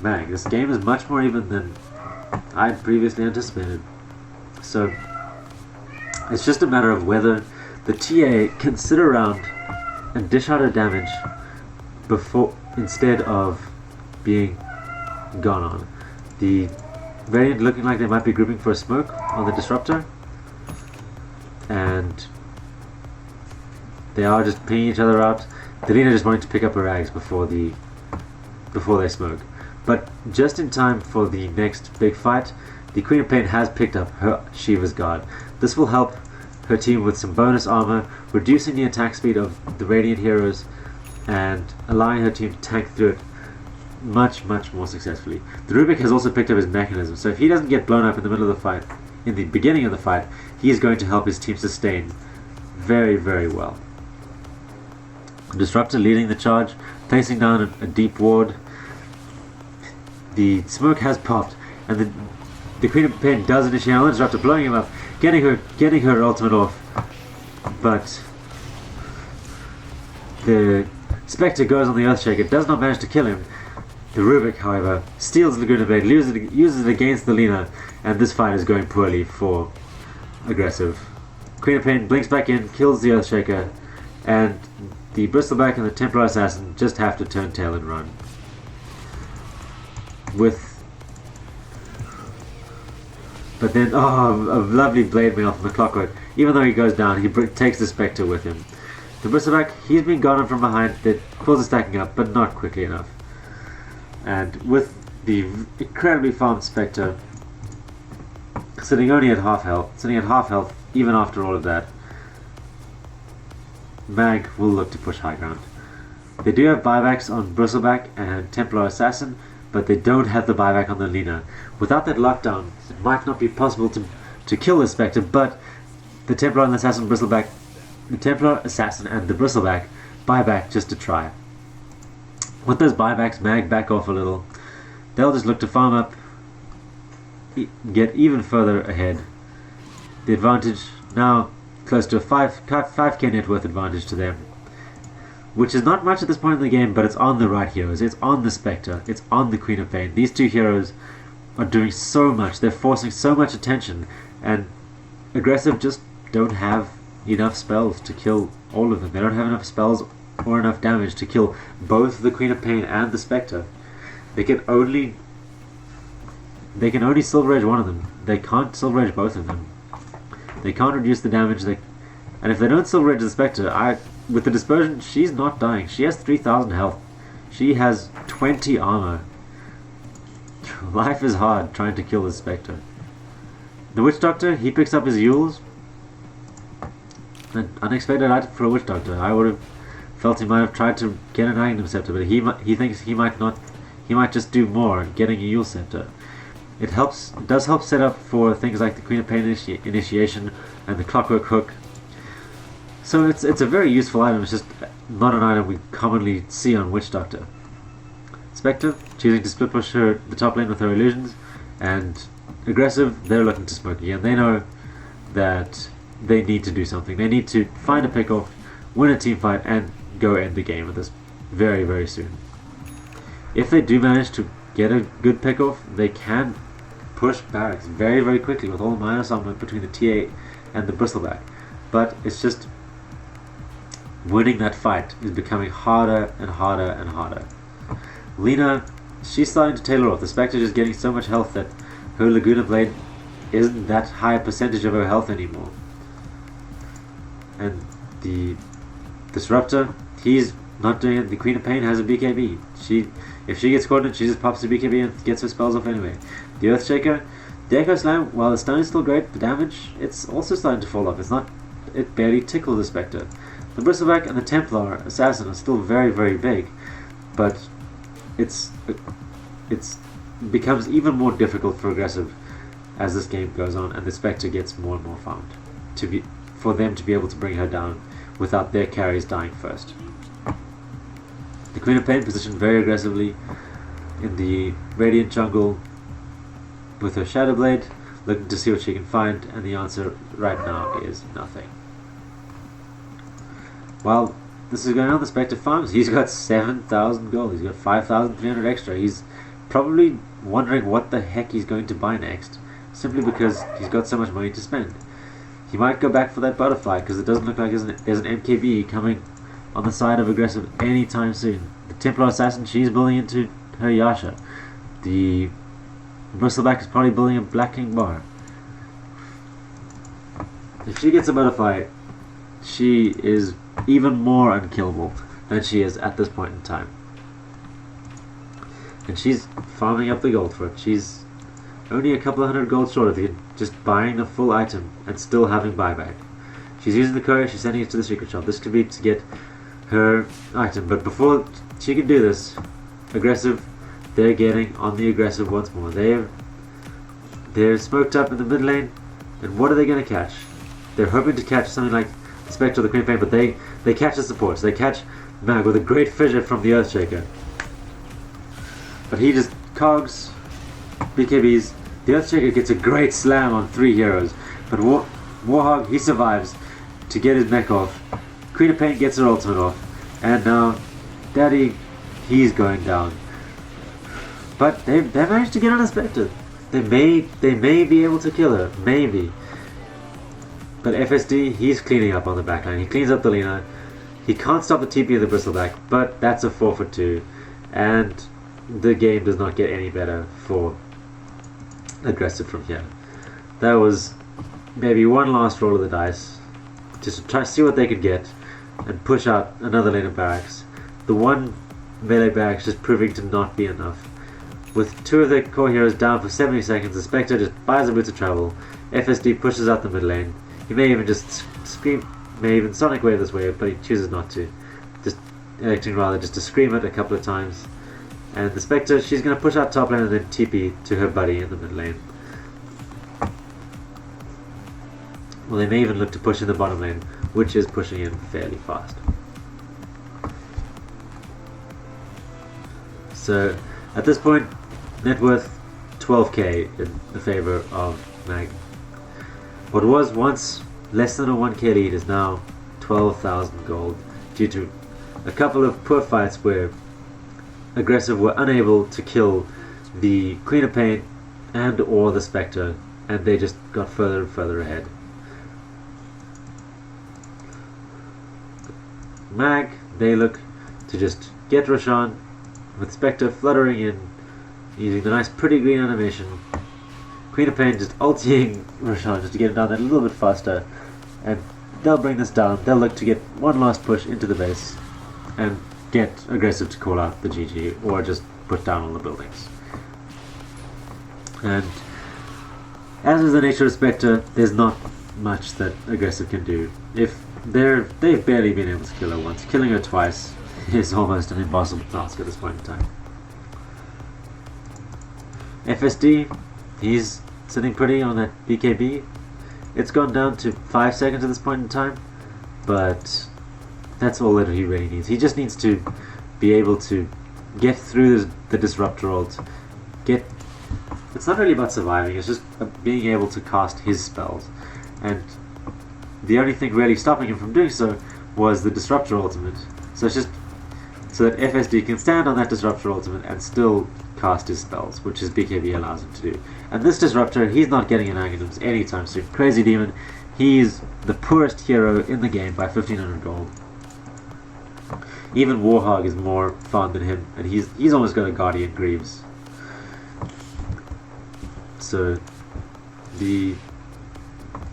MaG. This game is much more even than I'd previously anticipated. So it's just a matter of whether the TA can sit around and dish out her damage before, instead of being gone on. The Radiant looking like they might be grouping for a smoke on the Disruptor, and they are just pinging each other out. Delina just wanting to pick up her rags before they smoke. But just in time for the next big fight, the Queen of Pain has picked up her Shiva's Guard. This will help her team with some bonus armor, reducing the attack speed of the Radiant heroes and allowing her team to tank through it much, much more successfully. The Rubik has also picked up his mechanism, so if he doesn't get blown up in the middle of the fight, in the beginning of the fight, he is going to help his team sustain very, very well. Disruptor leading the charge, placing down a deep ward. The smoke has popped, and the Queen of Pain does initiate on the Disruptor, blowing him up, getting her ultimate off, but the Spectre goes on the Earthshaker, does not manage to kill him. The Rubik, however, steals the Laguna Blade, uses it against the Lina, and this fight is going poorly for aggressive. Queen of Pain blinks back in, kills the Earthshaker, and the Bristleback and the Templar Assassin just have to turn tail and run. But then, a lovely blade mail from the Clockwork. Even though he goes down, he takes the Spectre with him. The Bristleback, he's been gone from behind, the quills are stacking up, but not quickly enough. And with the incredibly farmed Spectre sitting at half health, even after all of that, MaG will look to push high ground. They do have buybacks on Bristleback and Templar Assassin, but they don't have the buyback on the Lina. Without that lockdown, it might not be possible to kill the Spectre, but the Templar and the Assassin Bristleback, the Templar Assassin and the Bristleback buyback just to try. With those buybacks, MaG back off a little. They'll just look to farm up, get even further ahead. The advantage now close to a 5k net worth advantage to them, which is not much at this point in the game, but it's on the right heroes. It's on the Spectre, it's on the Queen of Pain. These two heroes are doing so much, they're forcing so much attention, and aggressive just don't have enough spells to kill all of them. They don't have enough spells or enough damage to kill both the Queen of Pain and the Spectre. They can only Silver Edge one of them. They can't Silver Edge both of them. They can't reduce the damage. And if they don't Silver Edge the Spectre, with the Dispersion, she's not dying. She has 3,000 health. She has 20 armor. Life is hard trying to kill the Spectre. The Witch Doctor, he picks up his Yules. An unexpected item for a Witch Doctor. I would have felt he might have tried to get an Agnum Scepter, but he thinks he might not. He might just do more getting a Yule Scepter. It does help set up for things like the Queen of Pain initiation and the Clockwork Hook. So it's a very useful item. It's just not an item we commonly see on Witch Doctor. Spectre, choosing to split push the top lane with her illusions, and aggressive, they're looking to smoke again. They know that they need to do something. They need to find a pick-off, win a team fight, and go end the game with this very, very soon. If they do manage to get a good pick-off, they can push barracks very, very quickly with all the minus armor between the T8 and the Bristleback. But it's just winning that fight is becoming harder and harder and harder. Lina, she's starting to tailor off. The Spectre is getting so much health that her Laguna Blade isn't that high a percentage of her health anymore. And the Disruptor, he's not doing it. The Queen of Pain has a BKB. If she gets caught in it, she just pops the BKB and gets her spells off anyway. The Earthshaker, the Echo Slam, while the stun is still great, the damage, it's also starting to fall off. It barely tickled the Spectre. The Bristleback and the Templar Assassin are still very, very big, but it's becomes even more difficult for aggressive as this game goes on, and the Spectre gets more and more farmed for them to be able to bring her down without their carries dying first. The Queen of Pain positioned very aggressively in the Radiant jungle with her Shadow Blade, looking to see what she can find, and the answer right now is nothing. While this is going on, the Spectre farms. He's got 7,000 gold. He's got 5,300 extra. He's probably wondering what the heck he's going to buy next, simply because he's got so much money to spend. He might go back for that butterfly, because it doesn't look like there's an MKB coming on the side of aggressive anytime soon. The Templar Assassin, she's building into her Yasha. The Bristleback is probably building a Black King Bar. If she gets a butterfly, she is even more unkillable than she is at this point in time. And she's farming up the gold for it. She's only a couple of hundred gold short of you, just buying the full item and still having buyback. She's using the courier, she's sending it to the secret shop. This could be to get her item, but before she can do this, aggressive, they're getting on the aggressive once more. They're smoked up in the mid lane, and what are they going to catch? They're hoping to catch something like the Spectre or the Queen of Pain, but they catch the supports. They catch MaG with a great fissure from the Earthshaker. But he just cogs, BKBs. The Earthshaker gets a great slam on 3 heroes, but Warhog, he survives to get his mech off. Queen of Pain gets her ultimate off, and now Daddy, he's going down. But they managed to get on a Spectre. They may be able to kill her, maybe. But FSD, he's cleaning up on the backline. He cleans up the Lina. He can't stop the TP of the Bristleback, but that's a 4 for 2, and the game does not get any better for aggressive from here. That was maybe one last roll of the dice, just to try to see what they could get and push out another lane of barracks. The one melee barracks just proving to not be enough. With 2 of their core heroes down for 70 seconds, the Spectre just buys a boots of travel. FSD pushes out the mid lane. He may even just scream, may even Sonic Wave this wave, but he chooses not to. Just electing rather just to scream it a couple of times. And the Spectre, she's going to push out top lane and then TP to her buddy in the mid lane. Well, they may even look to push in the bottom lane, which is pushing in fairly fast. So, at this point, net worth 12k in the favor of MaG. What was once less than a 1k lead is now 12,000 gold due to a couple of poor fights where aggressive were unable to kill the Queen of Pain and or the Spectre, and they just got further and further ahead. MaG, they look to just get Roshan with Spectre fluttering in using the nice pretty green animation. Queen of Pain just ulting Roshan just to get him down there a little bit faster, and they'll bring this down. They'll look to get one last push into the base and get aggressive to call out the GG or just put down all the buildings. And as is the nature of Spectre, there's not much that aggressive can do. If they've barely been able to kill her once, killing her twice is almost an impossible task at this point in time. FSD, He's sitting pretty on that BKB. It's gone down to 5 seconds at this point in time, but that's all that he really needs. He just needs to be able to get through the disruptor ult. It's not really about surviving, it's just being able to cast his spells. And the only thing really stopping him from doing so was the disruptor ultimate. So it's just so that FSD can stand on that disruptor ultimate and still cast his spells, which his BKB allows him to do. And this disruptor, he's not getting an items anytime soon. Crazy Demon, he's the poorest hero in the game by 1500 gold. Even Warhog is more fun than him, and he's almost got a Guardian Greaves. So the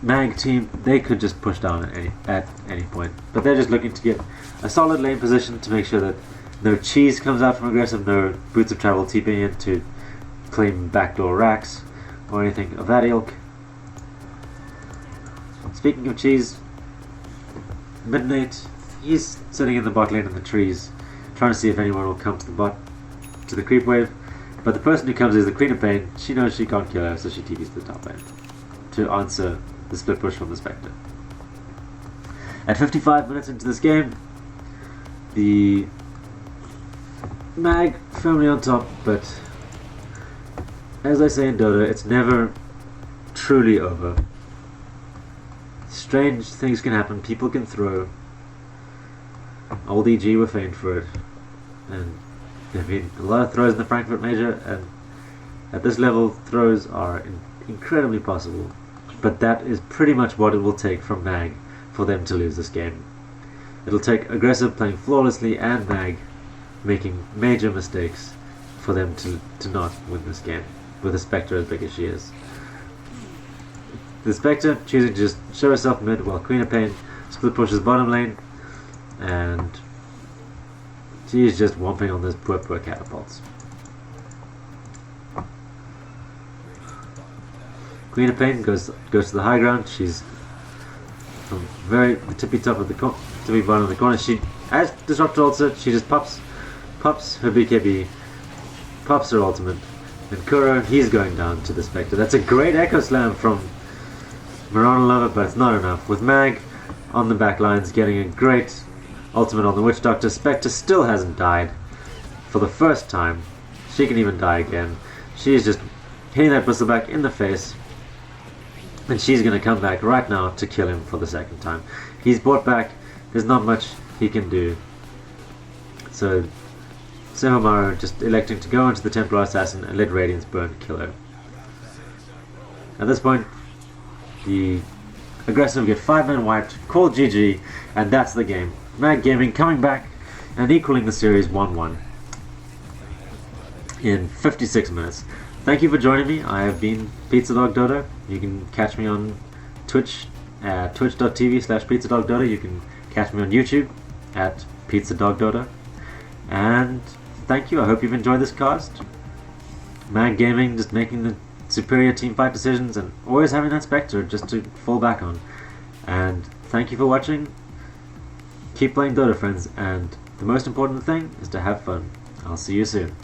MaG team, they could just push down at any point, but they're just looking to get a solid lane position to make sure that no cheese comes out from aggressive, no Boots of Travel TPing in to claim backdoor racks or anything of that ilk. Speaking of cheese, Midnight, he's sitting in the bot lane in the trees, trying to see if anyone will come to the creep wave. But the person who comes is the Queen of Pain. She knows she can't kill her, so she TPs to the top lane to answer the split push from the Spectre. At 55 minutes into this game, the MaG firmly on top, but as I say in Dota, it's never truly over. Strange things can happen, people can throw. Old EG were famed for it, and there have been a lot of throws in the Frankfurt Major, and at this level throws are incredibly possible, but that is pretty much what it will take from MaG for them to lose this game. It'll take aggressive playing flawlessly and MaG making major mistakes for them to not win this game, with the Spectre as big as she is. The Spectre choosing to just show herself mid while Queen of Pain split pushes bottom lane, and she is just whomping on those poor catapults. Queen of Pain goes to the high ground. She's from the tippy top of the tippy bottom of the corner. She, as Disruptor ults, she just pops her BKB, pops her ultimate, and Kuro, he's going down to the Spectre. That's a great Echo Slam from Mirana Lover, but it's not enough. With MaG on the back lines getting a great ultimate on the Witch Doctor, Spectre still hasn't died for the first time. She can even die again. She's just hitting that Bristleback in the face, and she's going to come back right now to kill him for the second time. He's brought back, there's not much he can do. So Sehomaru just electing to go into the Templar Assassin and let Radiance Burn kill her. At this point, the aggressive get 5 men wiped, called GG, and that's the game. MaG Gaming coming back and equaling the series 1-1 in 56 minutes. Thank you for joining me. I have been PizzaDog Dota. You can catch me on Twitch at twitch.tv/PizzaDogDota. You can catch me on YouTube at PizzaDog Dota. And thank you. I hope you've enjoyed this cast. MaG Gaming just making the superior team fight decisions and always having that Spectre just to fall back on. And thank you for watching. Keep playing Dota, friends, and the most important thing is to have fun. I'll see you soon.